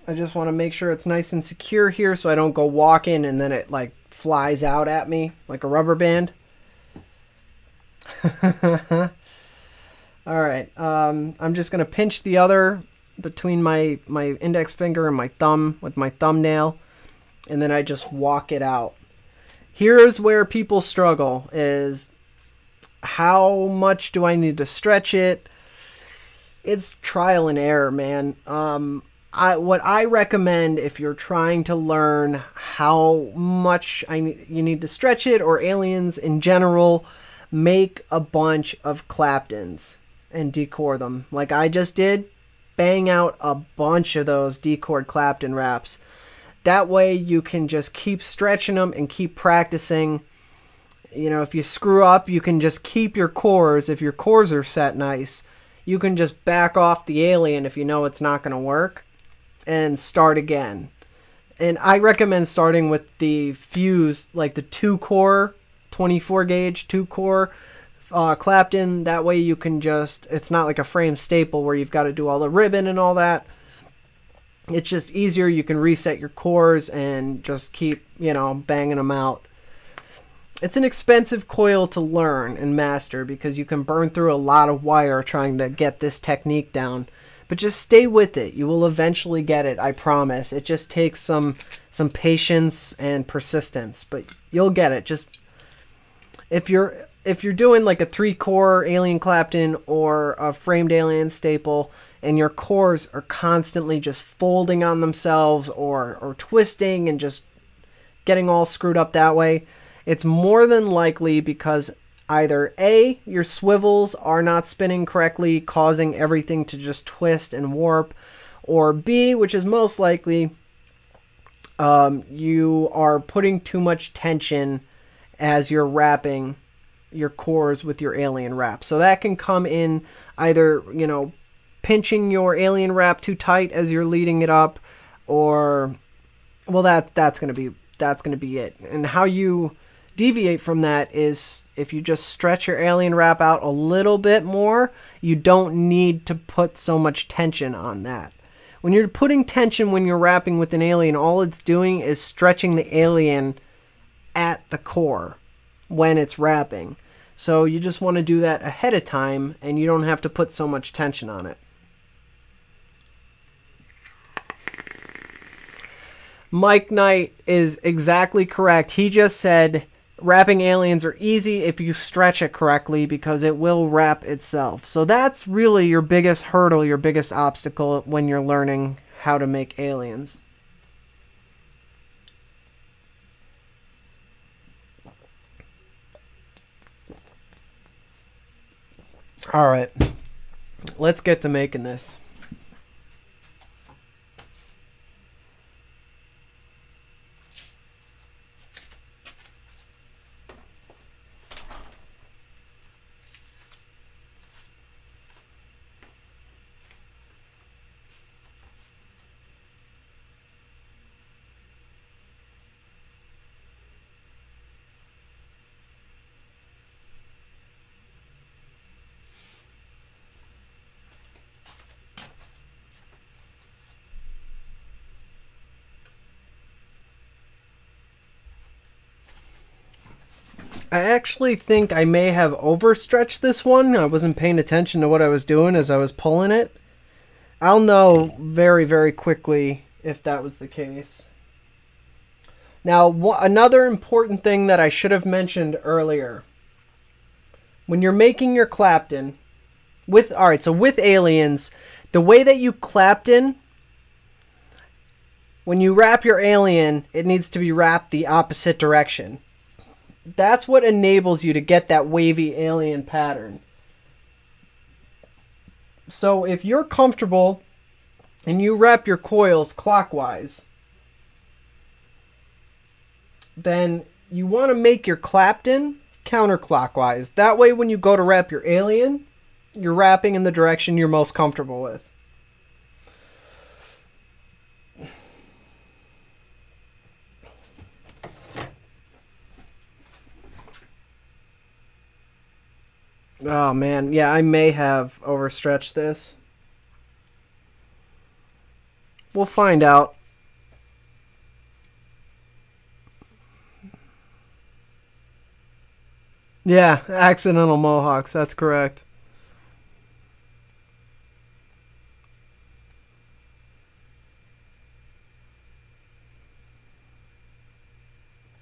I just want to make sure it's nice and secure here so I don't go walking and then it like flies out at me like a rubber band. Alright, I'm just going to pinch the other between my index finger and my thumb with my thumbnail. And then I just walk it out. Here's where people struggle, is how much do I need to stretch it? It's trial and error, man. What I recommend if you're trying to learn how much you need to stretch it, or aliens in general, make a bunch of claptons and decore them. Like I just did, bang out a bunch of those decored clapton wraps. That way you can just keep stretching them and keep practicing. You know, if you screw up, you can just keep your cores. If your cores are set nice, you can just back off the alien if you know it's not going to work and start again. And I recommend starting with the fused, like the 2-core, 24 gauge, 2-core clapton. That way you can just, it's not like a frame staple where you've got to do all the ribbon and all that. It's just easier. You can reset your cores and just keep, you know, banging them out. It's an expensive coil to learn and master because you can burn through a lot of wire trying to get this technique down. But just stay with it. You will eventually get it, I promise. It just takes some patience and persistence, but you'll get it. Just if you're doing like a 3-core alien clapton or a framed alien staple, and your cores are constantly just folding on themselves or twisting and just getting all screwed up that way, it's more than likely because either A, your swivels are not spinning correctly, causing everything to just twist and warp, or B, which is most likely, you are putting too much tension as you're wrapping your cores with your alien wrap. So that can come in either, you know, pinching your alien wrap too tight as you're leading it up, or, well, that's gonna be it. And how you deviate from that is if you just stretch your alien wrap out a little bit more. You don't need to put so much tension on that. When you're putting tension when you're wrapping with an alien, all it's doing is stretching the alien at the core when it's wrapping. So you just want to do that ahead of time, and you don't have to put so much tension on it. Mike Knight is exactly correct. He just said wrapping aliens are easy if you stretch it correctly because it will wrap itself. So that's really your biggest hurdle, your biggest obstacle when you're learning how to make aliens. All right, let's get to making this. I actually think I may have overstretched this one. I wasn't paying attention to what I was doing as I was pulling it. I'll know very, very quickly if that was the case. Now, another important thing that I should have mentioned earlier. When you're making your clapton, with aliens, the way that you clapton, when you wrap your alien, it needs to be wrapped the opposite direction. That's what enables you to get that wavy alien pattern. So if you're comfortable and you wrap your coils clockwise, then you want to make your clapton counterclockwise. That way when you go to wrap your alien, you're wrapping in the direction you're most comfortable with. Oh man, yeah, I may have overstretched this. We'll find out. Yeah, accidental mohawks, that's correct.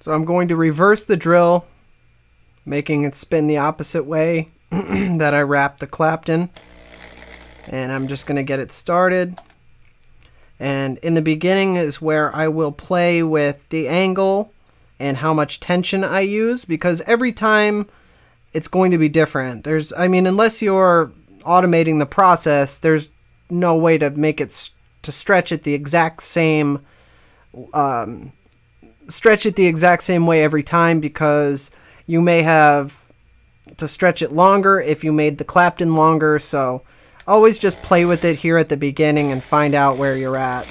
So I'm going to reverse the drill, making it spin the opposite way that I wrapped the clapton. And I'm just going to get it started. And in the beginning is where I will play with the angle and how much tension I use, because every time it's going to be different. I mean, unless you're automating the process, there's no way to make it to stretch it the exact same way every time, because you may have to stretch it longer if you made the clapton longer. So always just play with it here at the beginning and find out where you're at.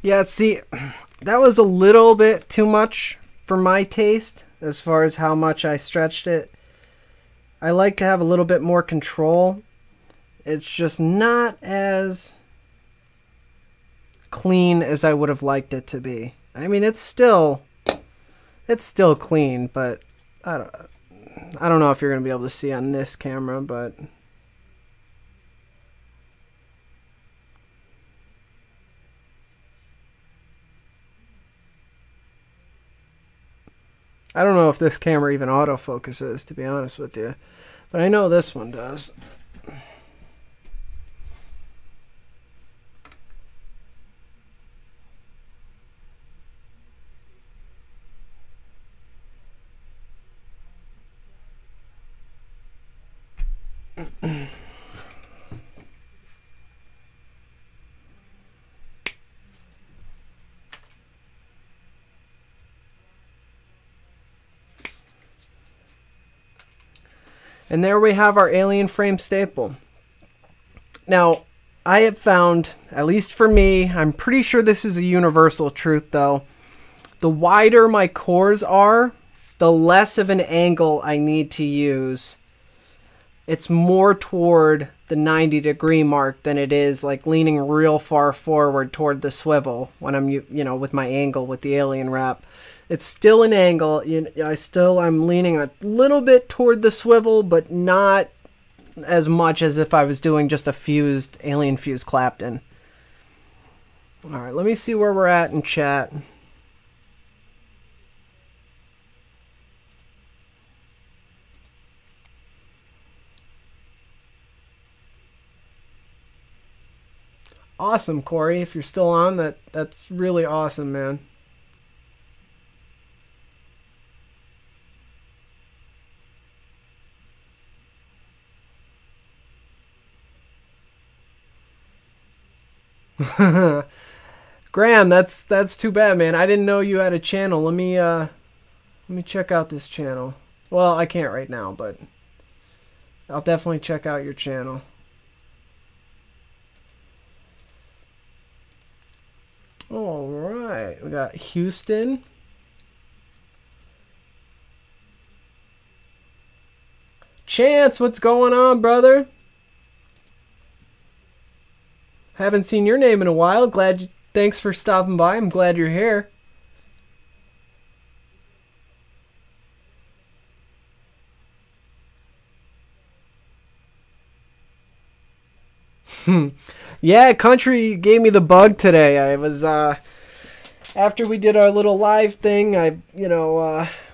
Yeah, see, that was a little bit too much for my taste as far as how much I stretched it. I like to have a little bit more control. It's just not as clean as I would have liked it to be. I mean, it's still clean, but I don't know if you're going to be able to see on this camera, but I don't know if this camera even autofocuses, to be honest with you. But I know this one does. And there we have our alien frame staple. Now, I have found, at least for me, I'm pretty sure this is a universal truth though, the wider my cores are, the less of an angle I need to use. It's more toward the 90-degree mark than it is like leaning real far forward toward the swivel when I'm, with my angle with the alien wrap. It's still an angle. I'm leaning a little bit toward the swivel, but not as much as if I was doing just a alien fused clapton. All right, let me see where we're at in chat. Awesome, Corey. If you're still on, that's really awesome, man. Graham, that's too bad, man. I didn't know you had a channel. Let me check out this channel. Well, I can't right now, but I'll definitely check out your channel. All right, we got Houston. Chance, what's going on, brother? Haven't seen your name in a while. Thanks for stopping by. I'm glad you're here. Yeah, Country gave me the bug today. I was after we did our little live thing, I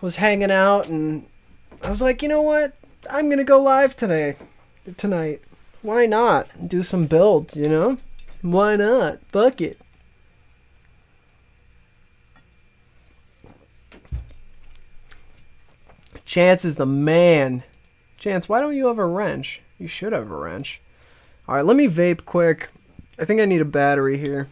was hanging out and I was like, you know what? I'm gonna go live tonight. Why not? Do some builds, you know? Why not? Fuck it. Chance is the man. Chance, why don't you have a wrench? You should have a wrench. Alright, let me vape quick. I think I need a battery here.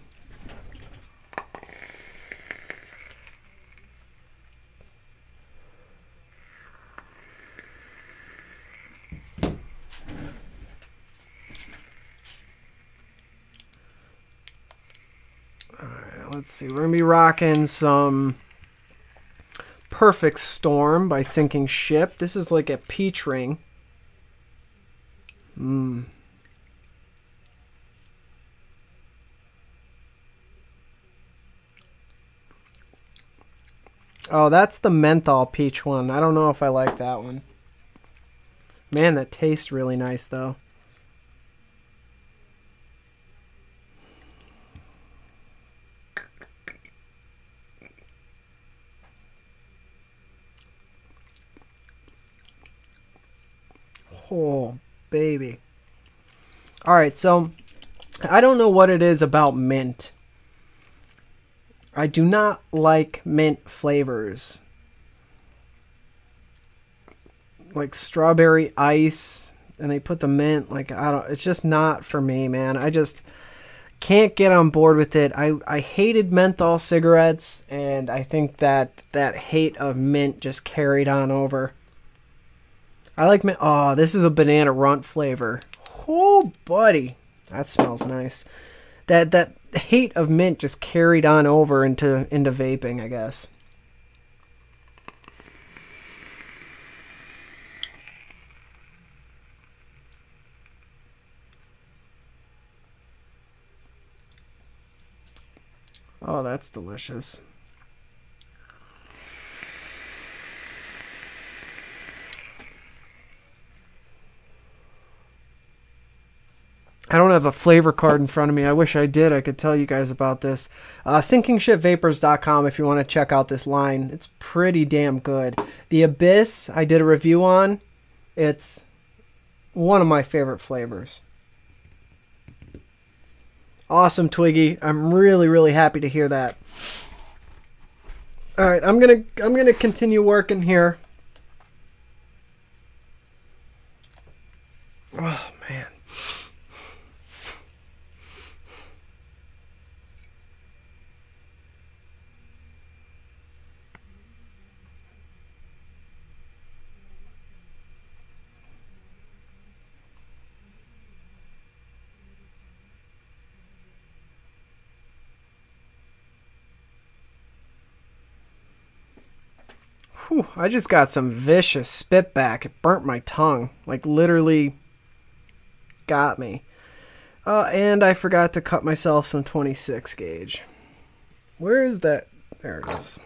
Alright, let's see. We're going to be rocking some Perfect Storm by Sinking Ship. This is like a peach ring. Oh, that's the menthol peach one. I don't know if I like that one. Man, that tastes really nice though. Oh, baby. Alright, so I don't know what it is about mint. I do not like mint flavors. Like strawberry ice, and they put the mint, like, I don't, it's just not for me, man. I just can't get on board with it. I hated menthol cigarettes, and I think that hate of mint just carried on over. I like mint. Oh, this is a banana runt flavor. Oh, buddy. That smells nice. That hate of mint just carried on over into vaping, I guess. Oh, that's delicious. I don't have a flavor card in front of me. I wish I did. I could tell you guys about this. SinkingShipVapors.com if you want to check out this line. It's pretty damn good. The Abyss, I did a review on. It's one of my favorite flavors. Awesome, Twiggy. I'm really, really happy to hear that. All right, I'm gonna continue working here. Oh man. Whew, I just got some vicious spit back. It burnt my tongue. Like, literally got me. And I forgot to cut myself some 26 gauge. Where is that? There it is.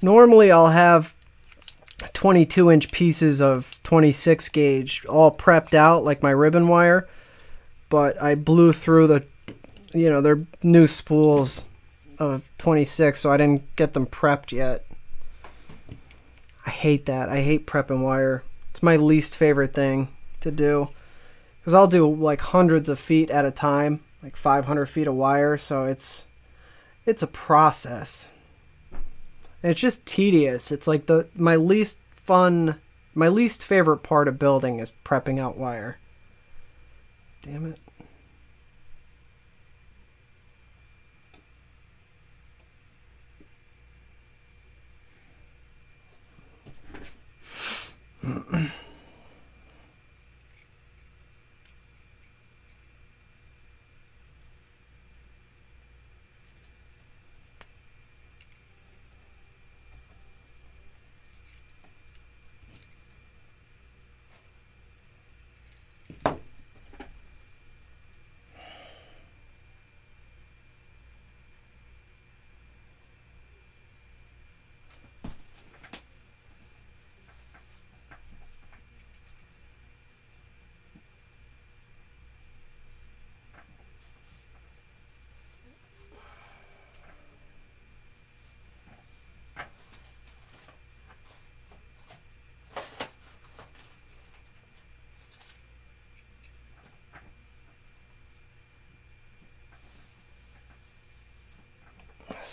Normally I'll have 22-inch pieces of 26 gauge all prepped out like my ribbon wire, but I blew through the, they're new spools of 26, so I didn't get them prepped yet. I hate that. I hate prepping wire. It's my least favorite thing to do, because I'll do like hundreds of feet at a time, like 500 feet of wire, so it's a process. And it's just tedious. It's like my least favorite part of building is prepping out wire. Damn it.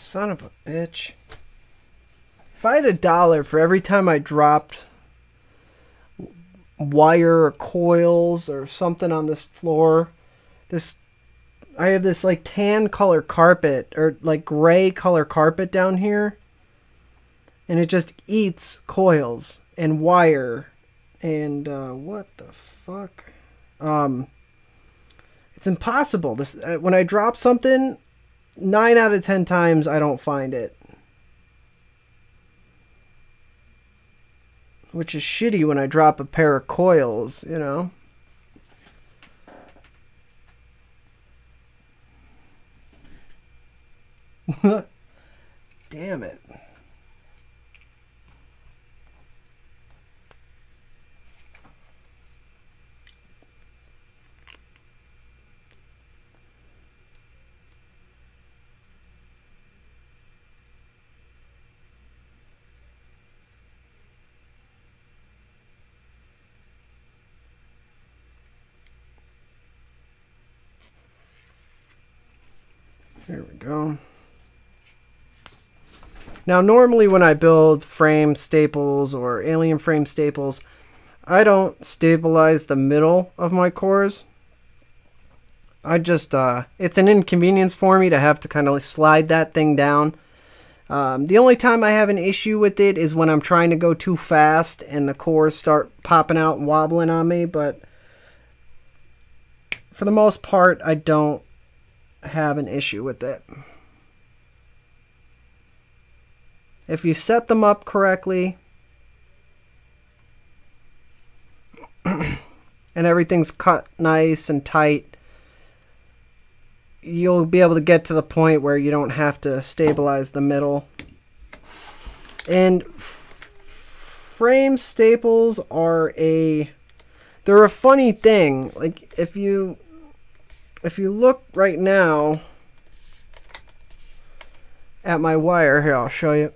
Son of a bitch. If I had $1 for every time I dropped wire or coils or something on this floor, I have this like tan color carpet or like gray color carpet down here, and it just eats coils and wire and what the fuck? It's impossible. This when I drop something, 9 out of 10 times I don't find it. Which is shitty when I drop a pair of coils, you know? Damn it. There we go. Now, normally when I build frame staples or alien frame staples, I don't stabilize the middle of my cores. I just, it's an inconvenience for me to have to kind of slide that thing down. The only time I have an issue with it is when I'm trying to go too fast and the cores start popping out and wobbling on me, but for the most part, I don't have an issue with it. If you set them up correctly and everything's cut nice and tight, you'll be able to get to the point where you don't have to stabilize the middle. And frame staples are they're a funny thing. Like if you look right now at my wire, here I'll show you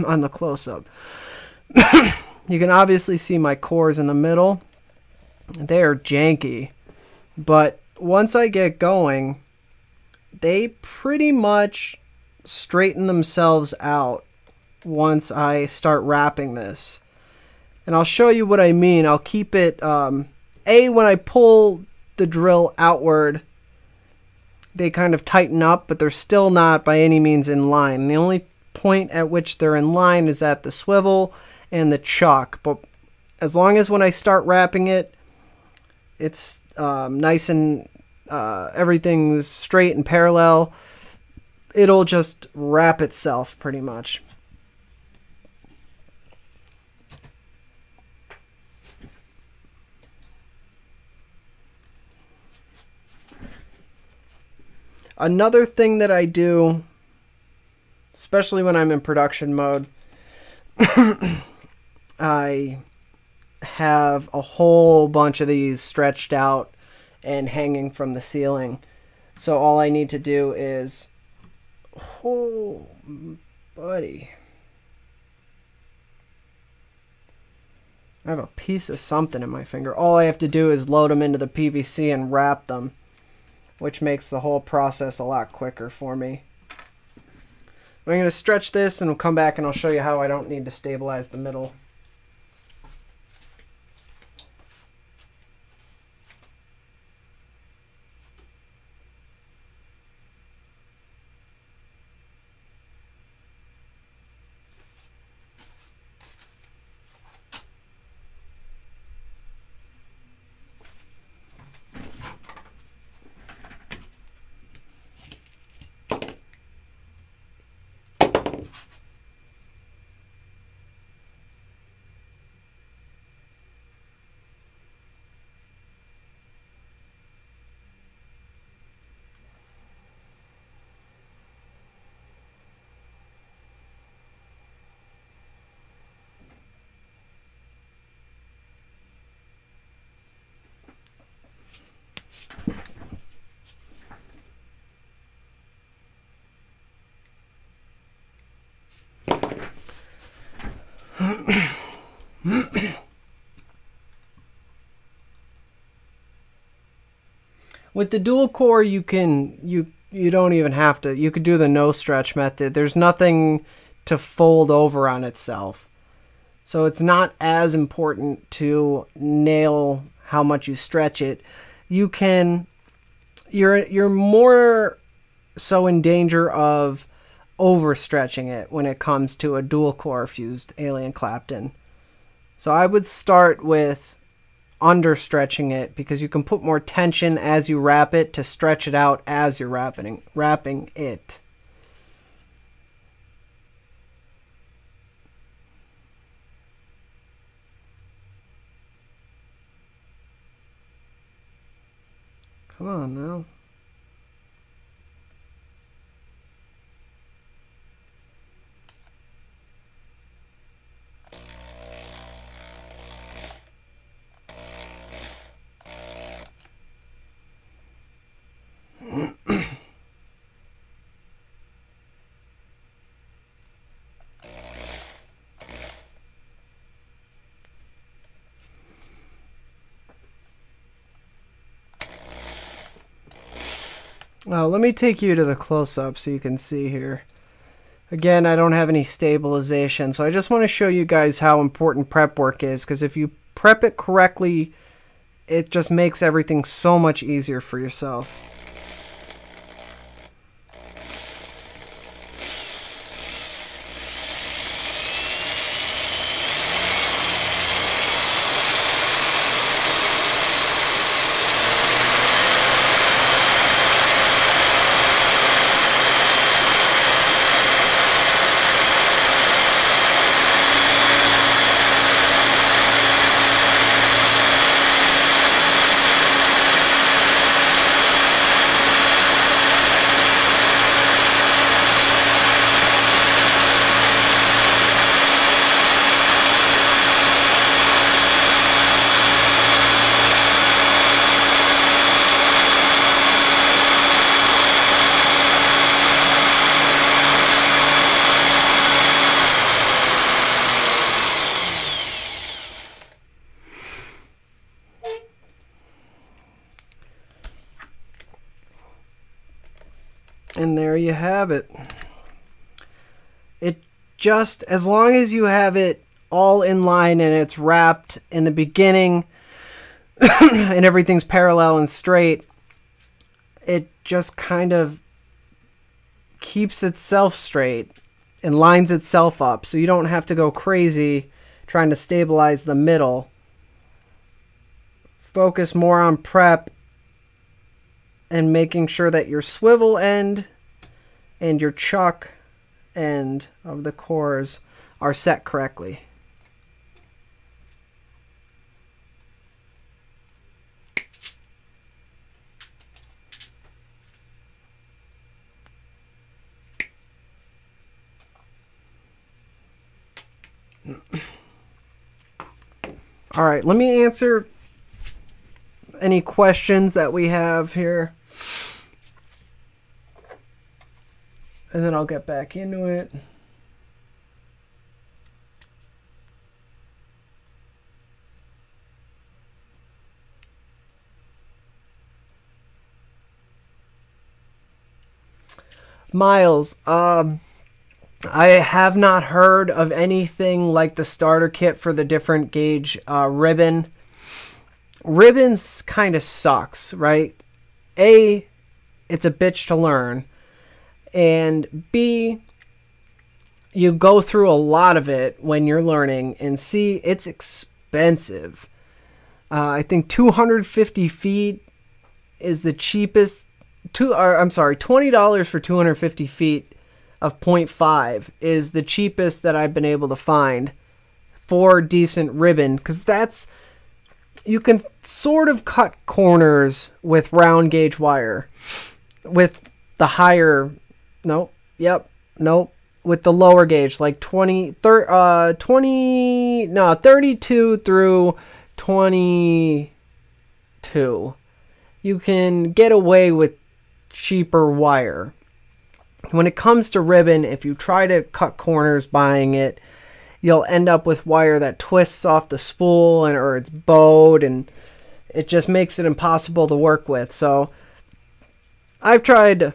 on the close-up. You can obviously see my cores in the middle. They are janky, but once I get going, they pretty much straighten themselves out once I start wrapping this. And I'll show you what I mean. I'll keep it, when I pull the drill outward, they kind of tighten up, but they're still not by any means in line. The only point at which they're in line is at the swivel and the chuck. But as long as when I start wrapping it, it's nice and everything's straight and parallel, it'll just wrap itself pretty much. Another thing that I do, especially when I'm in production mode, I have a whole bunch of these stretched out and hanging from the ceiling. So all I need to do is, oh, buddy. I have a piece of something in my finger. All I have to do is load them into the PVC and wrap them, which makes the whole process a lot quicker for me. I'm going to stretch this and we'll come back and I'll show you how I don't need to stabilize the middle. With the dual core, you you don't even have to. You could do the no stretch method. There's nothing to fold over on itself. So it's not as important to nail how much you stretch it. You can, you're more so in danger of overstretching it when it comes to a dual core fused alien clapton. So I would start with understretching it, because you can put more tension as you wrap it to stretch it out as you're wrapping it. Come on now. Let me take you to the close-up so you can see here. Again, I don't have any stabilization, so I just want to show you guys how important prep work is, because if you prep it correctly, it just makes everything so much easier for yourself. And there you have it. It just, as long as you have it all in line and it's wrapped in the beginning and everything's parallel and straight, it just kind of keeps itself straight and lines itself up, so you don't have to go crazy trying to stabilize the middle. Focus more on prep and making sure that your swivel end and your chuck end of the cores are set correctly. All right, let me answer any questions that we have here, and then I'll get back into it. Miles, I have not heard of anything like the starter kit for the different gauge ribbon. Ribbons kind of sucks, right? A, it's a bitch to learn. And B, you go through a lot of it when you're learning. And C, it's expensive. I think 250 feet is the cheapest. $20 for 250 feet of 0.5 is the cheapest that I've been able to find for decent ribbon, because that's, you can sort of cut corners with round gauge wire with the higher, with the lower gauge, like 32 through 22. You can get away with cheaper wire. When it comes to ribbon, if you try to cut corners buying it, you'll end up with wire that twists off the spool or it's bowed, and it just makes it impossible to work with. So I've tried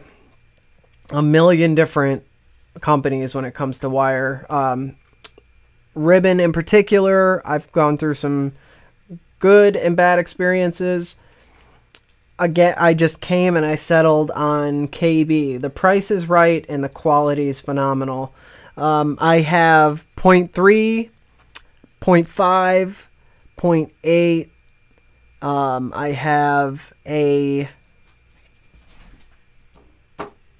a million different companies when it comes to wire. Ribbon in particular, I've gone through some good and bad experiences. Again, I just came and I settled on KB. The price is right and the quality is phenomenal. I have 0.3, 0.5, 0.8. I have a,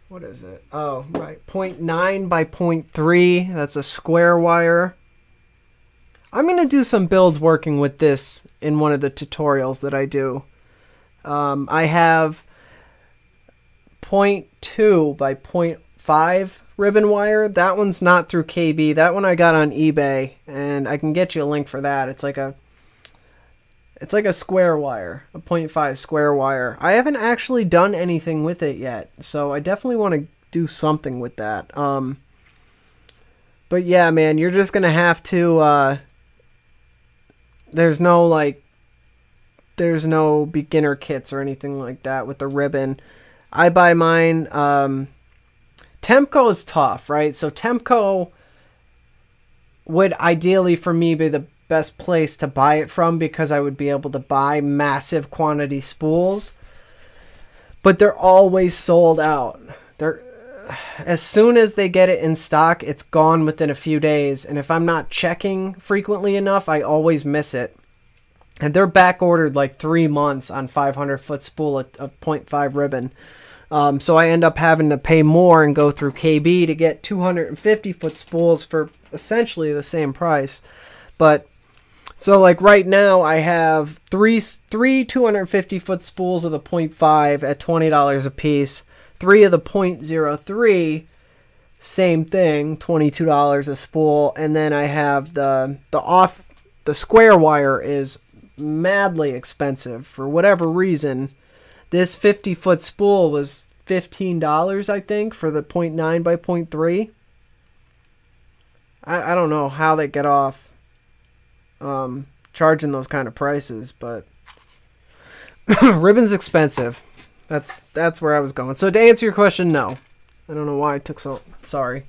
what is it? Oh, right. 0.9 by 0.3. That's a square wire. I'm going to do some builds working with this in one of the tutorials that I do. I have 0.2 by 0.5 ribbon wire. That one's not through KB. That one I got on eBay, and I can get you a link for that. It's like a square wire, a 0.5 square wire. I haven't actually done anything with it yet, so I definitely want to do something with that. But yeah, man, you're just gonna have to. There's no beginner kits or anything like that with the ribbon. I buy mine. Temco is tough, right? So Temco would ideally for me be the best place to buy it from, because I would be able to buy massive quantity spools, but they're always sold out. As soon as they get it in stock, it's gone within a few days, and if I'm not checking frequently enough, I always miss it. And they're back ordered like 3 months on 500-foot spool of 0.5 ribbon. So I end up having to pay more and go through KB to get 250-foot spools for essentially the same price. But so like right now I have three 250-foot spools of the 0.5 at $20 a piece. 3 of the 0.03, same thing, $22 a spool. And then I have the square wire is madly expensive for whatever reason. This 50-foot spool was $15, I think, for the 0.9 by 0.3. I don't know how they get off charging those kind of prices, but ribbon's expensive. That's where I was going. So to answer your question, no. I don't know why it took so... Sorry.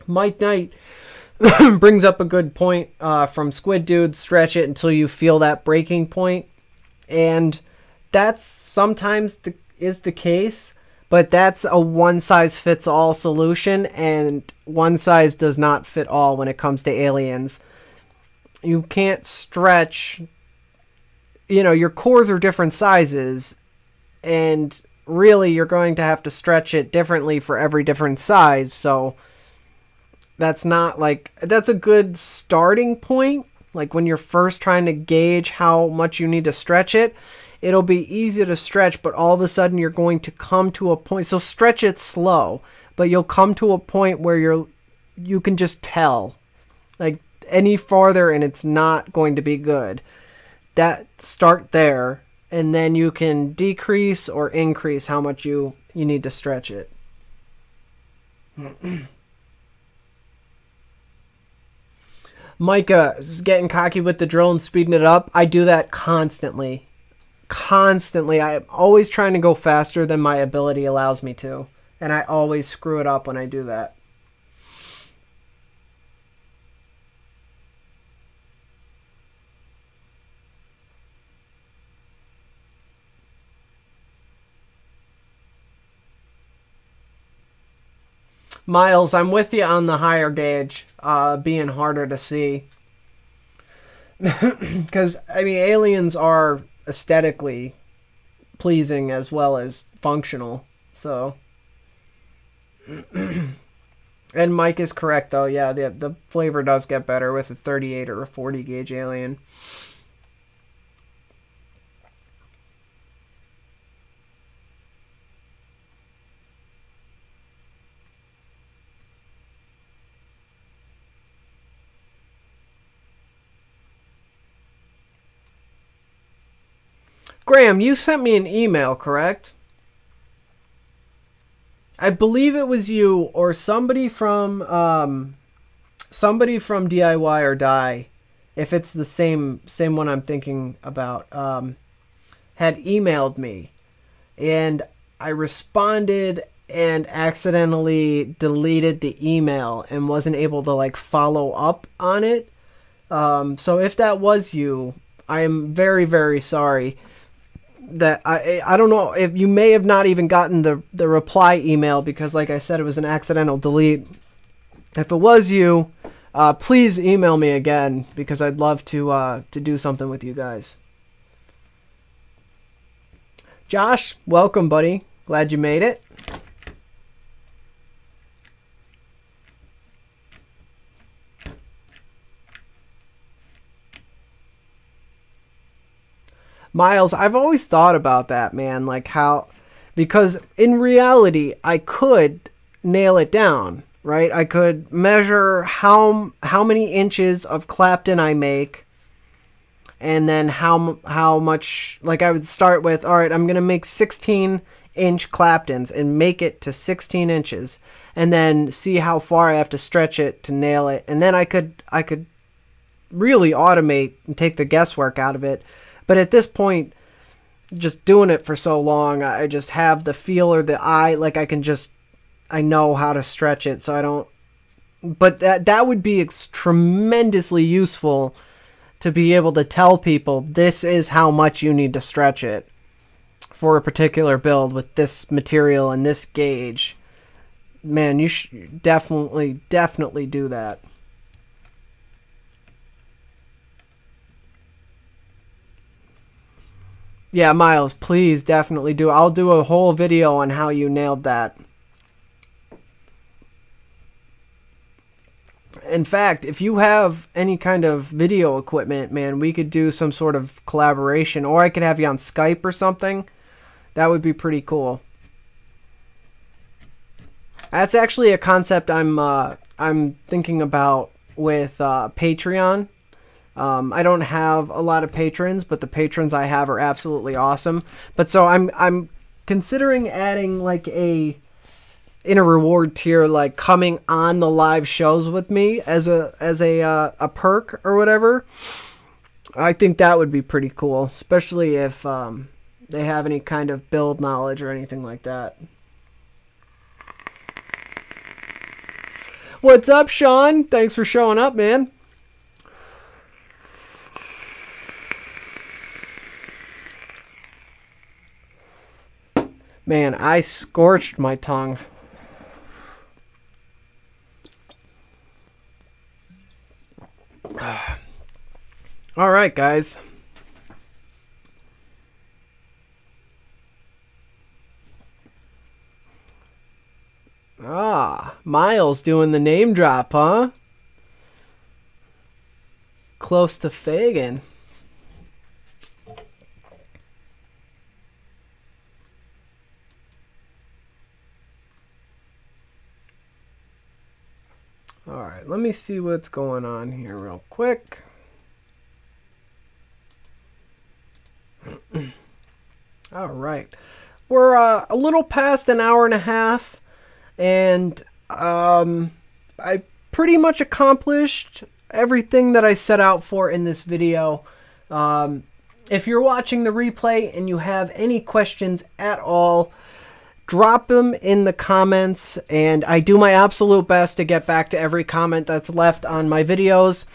Mike Knight brings up a good point from Squid Dude. Stretch it until you feel that breaking point. And that's sometimes is the case. But that's a one-size-fits-all solution, and one size does not fit all when it comes to aliens. You can't stretch... You know, your cores are different sizes, and really you're going to have to stretch it differently for every different size, so that's not like... That's a good starting point. Like when you're first trying to gauge how much you need to stretch it, it'll be easy to stretch, but all of a sudden you're going to come to a point. So stretch it slow, but you'll come to a point where you can just tell. Like any farther and it's not going to be good. Start there, and then you can decrease or increase how much you need to stretch it. Micah is getting cocky with the drill and speeding it up. I do that constantly. I'm always trying to go faster than my ability allows me to, and I always screw it up when I do that. Miles, I'm with you on the higher gauge being harder to see. Because, I mean, aliens are aesthetically pleasing as well as functional. So, and Mike is correct, though. Yeah, the flavor does get better with a 38 or a 40 gauge alien. Graham, you sent me an email, correct? I believe it was you or somebody from DIY or Die if it's the same one I'm thinking about, had emailed me, and I responded and accidentally deleted the email and wasn't able to like follow up on it. So if that was you, I am very, very sorry. That I don't know if you may have not even gotten the reply email, because like I said, it was an accidental delete. If it was you, please email me again, because I'd love to do something with you guys. Josh, welcome, buddy. Glad you made it. Miles, I've always thought about that, man, like how, because in reality, I could nail it down, right? I could measure how many inches of clapton I make, and then how much, like I would start with, all right, I'm going to make 16-inch claptons and make it to 16 inches, and then see how far I have to stretch it to nail it. And then I could really automate and take the guesswork out of it. But at this point, just doing it for so long, I just have the feel or the eye, like I know how to stretch it, so I don't. But that would be tremendously useful to be able to tell people this is how much you need to stretch it for a particular build with this material and this gauge. Man, you should definitely do that. Yeah, Miles, please definitely do. I'll do a whole video on how you nailed that. In fact, if you have any kind of video equipment, man, we could do some sort of collaboration, or I could have you on Skype or something. That would be pretty cool. That's actually a concept I'm thinking about with Patreon. I don't have a lot of patrons, but the patrons I have are absolutely awesome. But so I'm considering adding like in a reward tier, like coming on the live shows with me as a perk or whatever. I think that would be pretty cool, especially if they have any kind of build knowledge or anything like that. What's up, Sean? Thanks for showing up, man. Man, I scorched my tongue. All right, guys. Ah, Miles doing the name drop, huh? Close to Fagin. All right, let me see what's going on here real quick. All right, we're a little past an hour and a half, and I pretty much accomplished everything that I set out for in this video. If you're watching the replay and you have any questions at all, drop them in the comments, and I do my absolute best to get back to every comment that's left on my videos.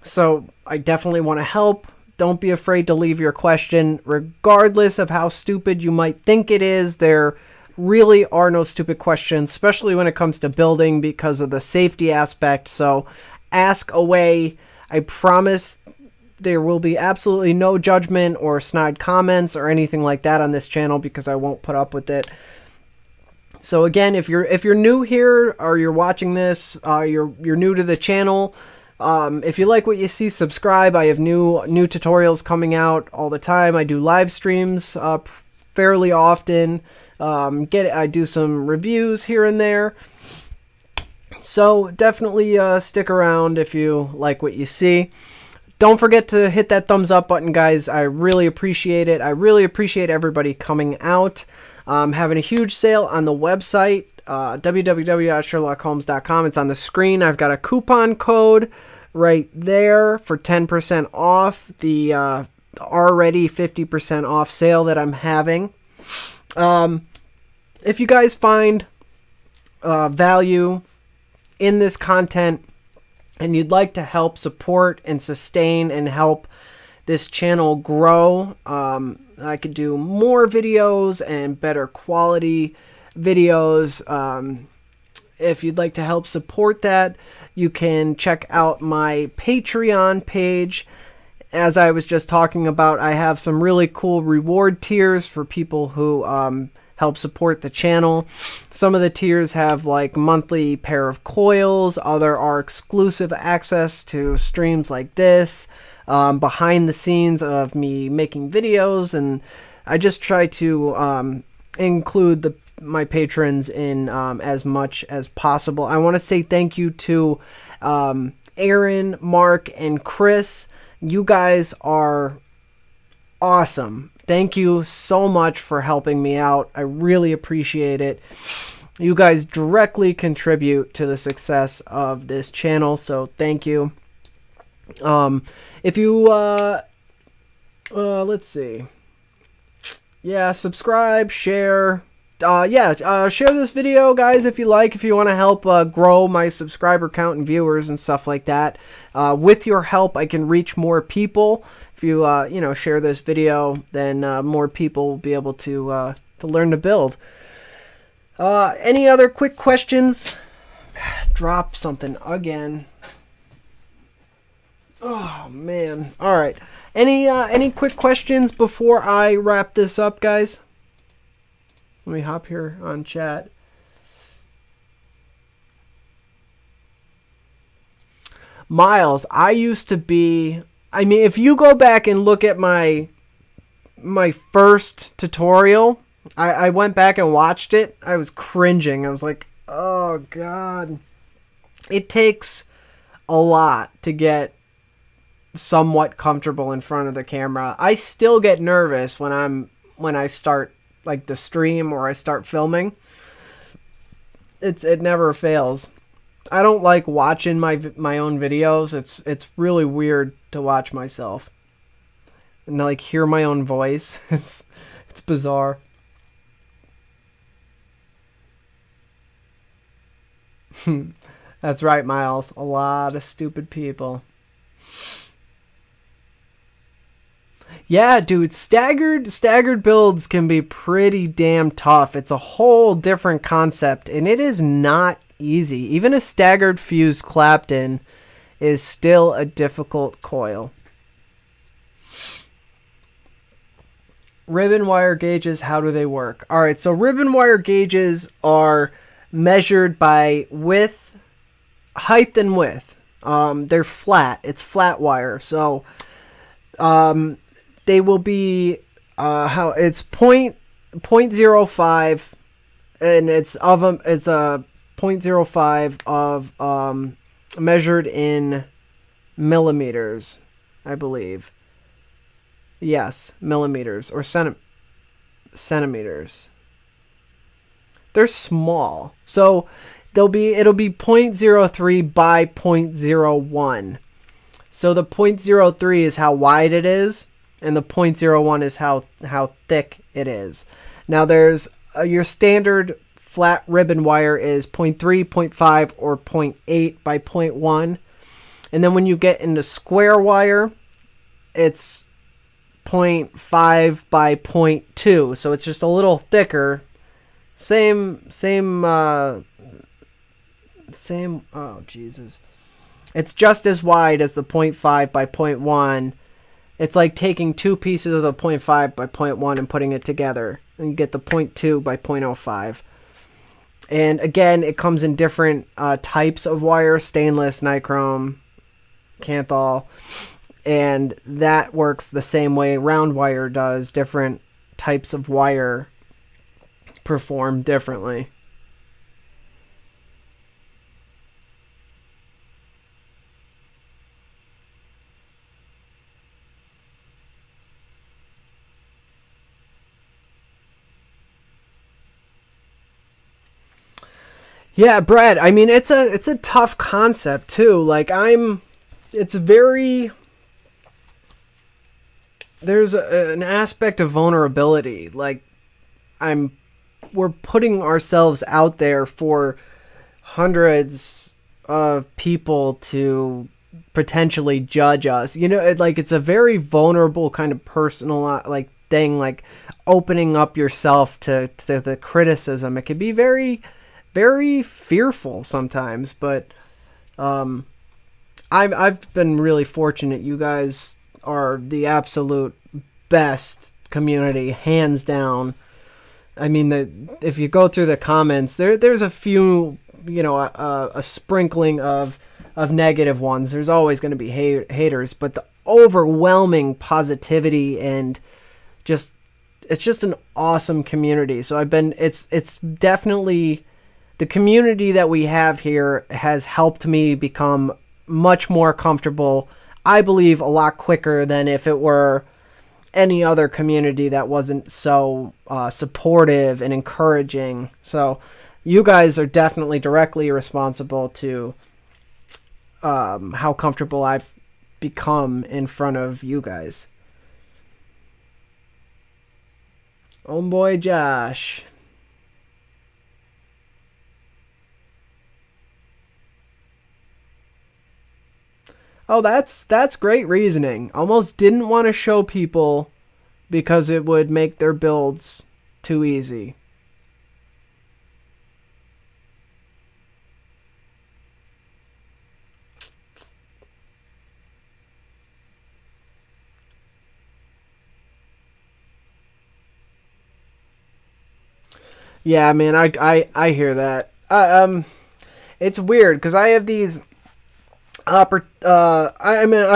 So I definitely want to help. Don't be afraid to leave your question, regardless of how stupid you might think it is. There really are no stupid questions, especially when it comes to building, because of the safety aspect. So ask away. I promise there will be absolutely no judgment or snide comments or anything like that on this channel, because I won't put up with it. So again, if you're new here or you're watching this, you're new to the channel. If you like what you see, subscribe. I have new tutorials coming out all the time. I do live streams fairly often. I do some reviews here and there. So definitely stick around if you like what you see. Don't forget to hit that thumbs up button, guys. I really appreciate it. I really appreciate everybody coming out. Having a huge sale on the website, www.sherlockholmes.com. It's on the screen. I've got a coupon code right there for 10% off the already 50% off sale that I'm having. If you guys find value in this content and you'd like to help support and sustain and help this channel grow, I could do more videos and better quality videos. If you'd like to help support that, you can check out my Patreon page. As I was just talking about, I have some really cool reward tiers for people who help support the channel. Some of the tiers have like monthly pair of coils. Other are exclusive access to streams like this, behind the scenes of me making videos, and I just try to include my patrons in as much as possible. I want to say thank you to Aaron, Mark, and Chris. You guys are awesome. Thank you so much for helping me out. I really appreciate it. You guys directly contribute to the success of this channel, so thank you. If you, let's see. Yeah, subscribe, share. Share this video, guys, if you like. If you want to help grow my subscriber count and viewers and stuff like that. With your help, I can reach more people. If you, share this video, then more people will be able to learn to build. Any other quick questions? Drop something again. Oh, man. All right. Any quick questions before I wrap this up, guys? Let me hop here on chat. Miles, I used to be... I mean, if you go back and look at my first tutorial, I went back and watched it. I was cringing. I was like, oh, God. It takes a lot to get somewhat comfortable in front of the camera. I still get nervous when I start like the stream or I start filming. It never fails. I don't like watching my own videos. It's really weird to watch myself and like hear my own voice. It's bizarre. That's right, Miles. A lot of stupid people. Yeah, dude, staggered builds can be pretty damn tough. It's a whole different concept, and it is not easy. Even a staggered fused clapton is still a difficult coil. Ribbon wire gauges, how do they work? All right, so ribbon wire gauges are measured by width, height, and width. They're flat. It's flat wire, so they will be it's 0.05, and it's a 0.05 of measured in millimeters, I believe. Yes, millimeters or centimeters. They're small, so it'll be 0.03 by 0.01. So the 0.03 is how wide it is, and the 0.01 is how thick it is. Now there's your standard flat ribbon wire is 0.3, 0.5, or 0.8 by 0.1. And then when you get into square wire, it's 0.5 by 0.2. So it's just a little thicker. Same, oh Jesus. It's just as wide as the 0.5 by 0.1. It's like taking two pieces of the 0.5 by 0.1 and putting it together, and you get the 0.2 by 0.05. And again, it comes in different types of wire: stainless, nichrome, kanthal, and that works the same way round wire does. Different types of wire perform differently. Yeah, Brad, I mean, it's a tough concept too. Like I'm it's very, there's an aspect of vulnerability. Like, we're putting ourselves out there for hundreds of people to potentially judge us. You know, it's a very vulnerable kind of personal like thing, like opening up yourself to the criticism. It can be very, very fearful sometimes, but I've been really fortunate. You guys are the absolute best community, hands down. I mean, if you go through the comments, there's a few, you know, a sprinkling of negative ones. There's always going to be haters, but the overwhelming positivity and it's just an awesome community. So it's definitely, the community that we have here has helped me become much more comfortable, I believe, a lot quicker than if it were any other community that wasn't so supportive and encouraging. So you guys are definitely directly responsible to how comfortable I've become in front of you guys. Oh boy, Josh. Oh, that's great reasoning. Almost didn't want to show people because it would make their builds too easy. Yeah, man, I hear that. It's weird because I have these I'm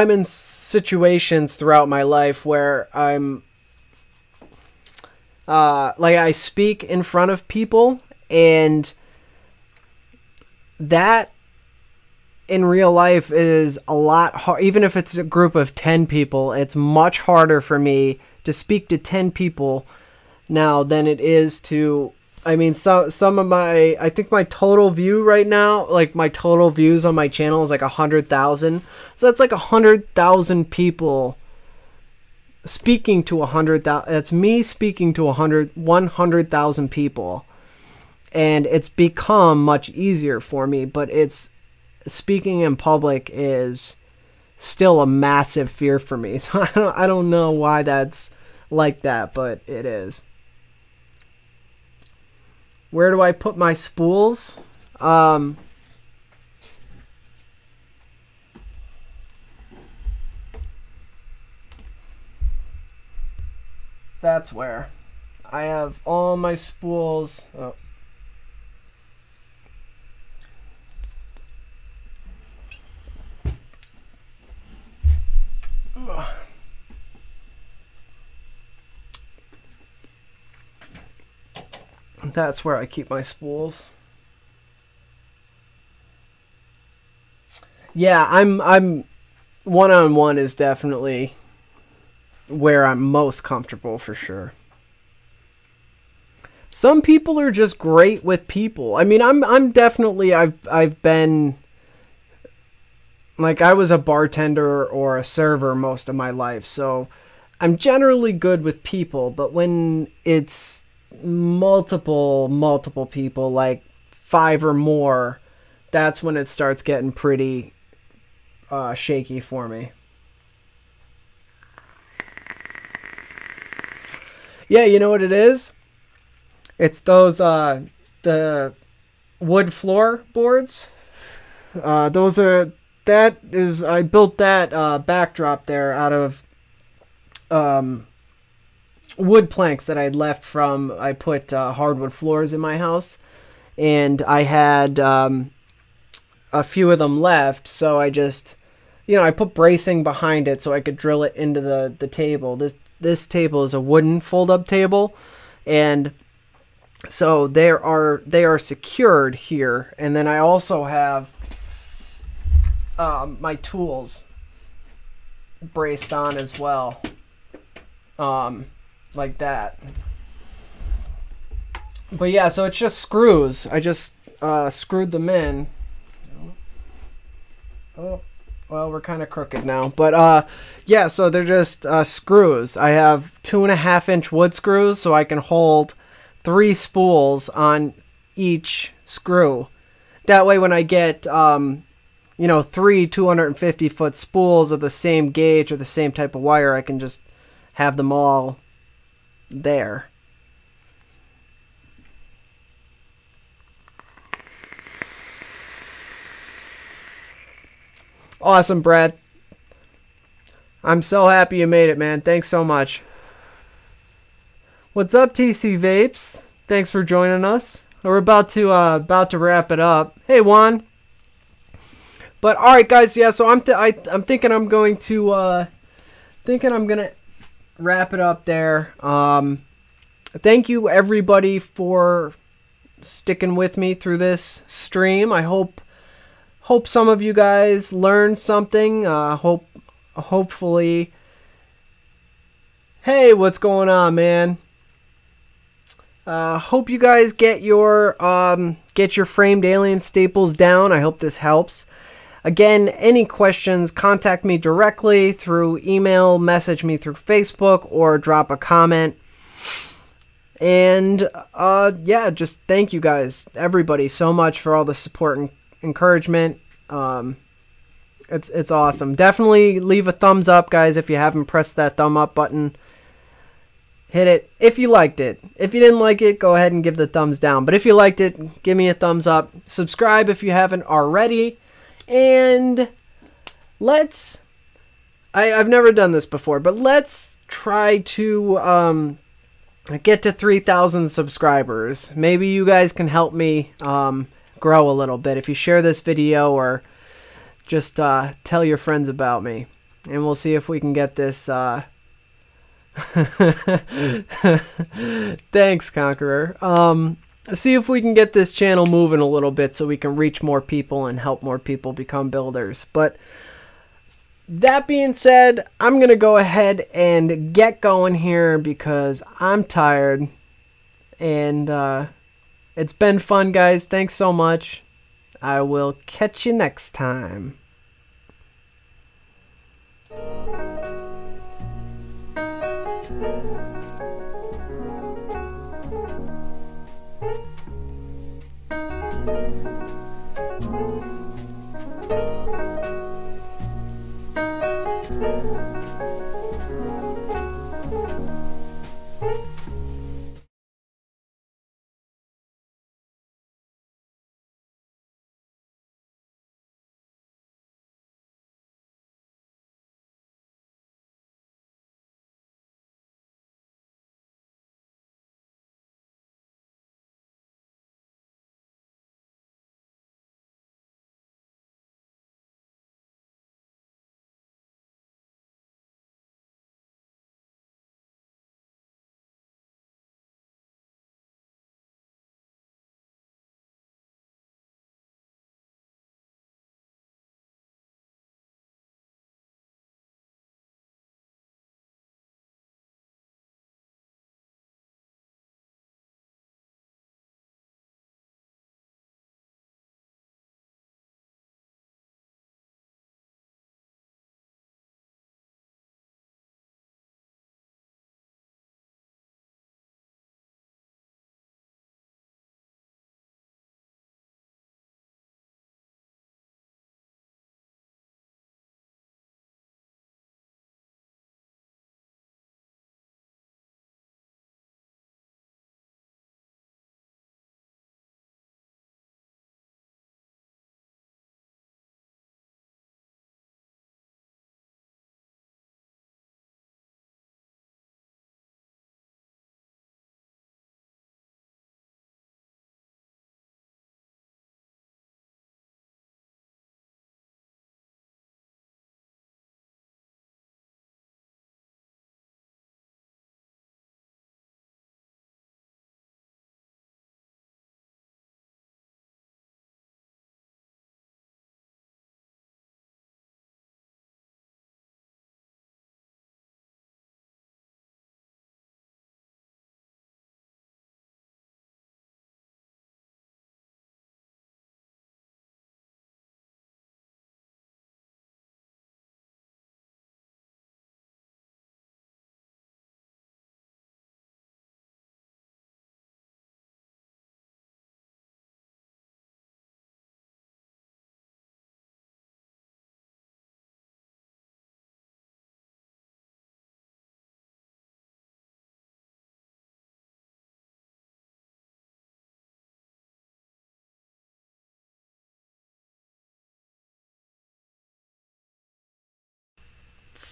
in situations throughout my life where I'm like, I speak in front of people, and that in real life is a lot hard. Even if it's a group of 10 people, it's much harder for me to speak to 10 people now than it is to, I mean, some of my, I think my total view right now, like my total views on my channel is like 100,000. So that's like 100,000 people speaking to 100,000. That's me speaking to 100,000 people. And it's become much easier for me, but speaking in public is still a massive fear for me. So I don't know why that's like that, but it is. Where do I put my spools? That's where I have all my spools. Oh. That's where I keep my spools. Yeah, I'm one-on-one is definitely where I'm most comfortable for sure. Some people are just great with people. I mean, I'm definitely, I've been, like, I was a bartender or a server most of my life, so I'm generally good with people, but when it's multiple people, like 5 or more, that's when it starts getting pretty shaky for me. Yeah, you know what it is? It's those the wood floorboards. I built that backdrop there out of wood planks that I left from, I put hardwood floors in my house, and I had a few of them left, so I just, I put bracing behind it so I could drill it into the table. This table is a wooden fold-up table, and so they are secured here, and then I also have my tools braced on as well. Like that. But yeah, so it's just screws. I just screwed them in. Oh, Well, we're kind of crooked now, but yeah, so they're just screws. I have 2.5-inch wood screws, so I can hold 3 spools on each screw. That way, when I get, you know, 3 250-foot spools of the same gauge or the same type of wire, I can just have them all there. Awesome, Brad. I'm so happy you made it, man. Thanks so much. What's up, TC Vapes? Thanks for joining us. We're about to wrap it up. Hey, Juan. But all right, guys. Yeah. So I'm thinking I'm going to wrap it up there. Thank you everybody for sticking with me through this stream. I hope some of you guys learned something. Hopefully. Hey, what's going on, man? Hope you guys get your framed alien staples down. I hope this helps. Again, any questions, contact me directly through email, message me through Facebook, or drop a comment. And yeah, just thank you guys, everybody, so much for all the support and encouragement. It's awesome. Definitely leave a thumbs up, guys, if you haven't pressed that thumb up button. Hit it if you liked it. If you didn't like it, go ahead and give the thumbs down. But if you liked it, give me a thumbs up. Subscribe if you haven't already. And I've never done this before, but let's try to get to 3,000 subscribers. Maybe you guys can help me grow a little bit if you share this video or just tell your friends about me. And we'll see if we can get this... Thanks, Conqueror. See if we can get this channel moving a little bit so we can reach more people and help more people become builders. But that being said, I'm going to go ahead and get going here because I'm tired. And it's been fun, guys. Thanks so much. I will catch you next time.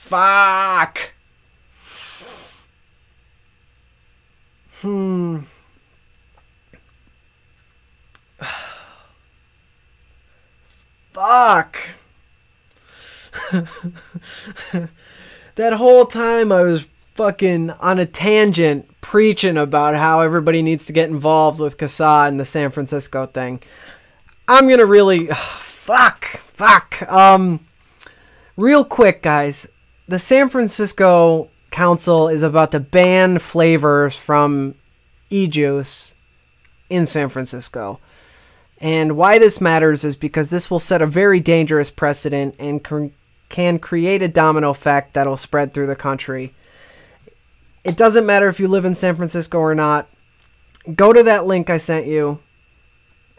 Fuck. Fuck. That whole time I was fucking on a tangent preaching about how everybody needs to get involved with CASA and the San Francisco thing. I'm gonna really... fuck. Real quick, guys. The San Francisco Council is about to ban flavors from e-juice in San Francisco. And why this matters is because this will set a very dangerous precedent and can create a domino effect that'll spread through the country. It doesn't matter if you live in San Francisco or not. Go to that link I sent you.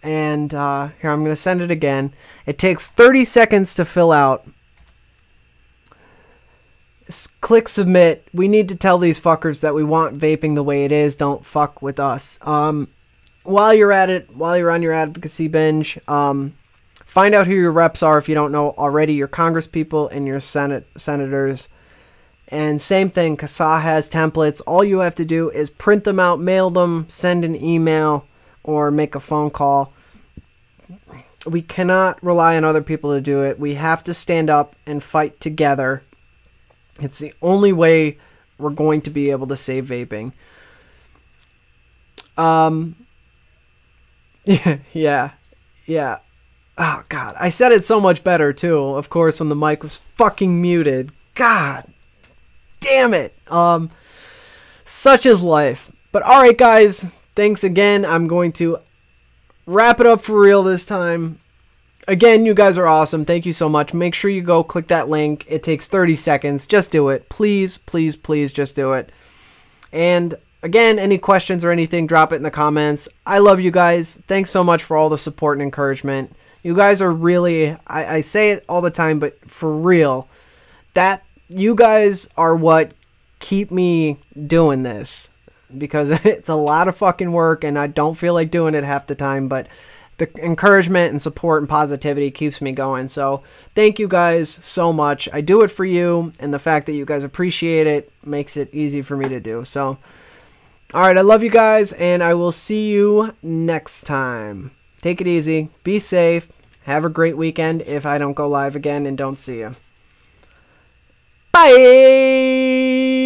And here, I'm going to send it again. It takes 30 seconds to fill out. Click submit. We need to tell these fuckers that we want vaping the way it is. Don't fuck with us. While you're at it, while you're on your advocacy binge, find out who your reps are if you don't know already, your congresspeople and your senators. And same thing, CASA has templates. All you have to do is print them out, mail them, send an email, or make a phone call. We cannot rely on other people to do it. We have to stand up and fight together. It's the only way we're going to be able to save vaping. Yeah. Oh, God. I said it so much better, too. Of course, when the mic was fucking muted. God damn it. Such is life. But alright, guys. Thanks again. I'm going to wrap it up for real this time. Again, you guys are awesome. Thank you so much. Make sure you go click that link. It takes 30 seconds. Just do it. Please, please, please just do it. And again, any questions or anything, drop it in the comments. I love you guys. Thanks so much for all the support and encouragement. You guys are really, I say it all the time, but for real, that you guys are what keep me doing this. Because it's a lot of fucking work and I don't feel like doing it half the time, but the encouragement and support and positivity keeps me going. So thank you guys so much. I do it for you, and the fact that you guys appreciate it makes it easy for me to do. So, alright, I love you guys, and I will see you next time. Take it easy. Be safe. Have a great weekend if I don't go live again and don't see you. Bye!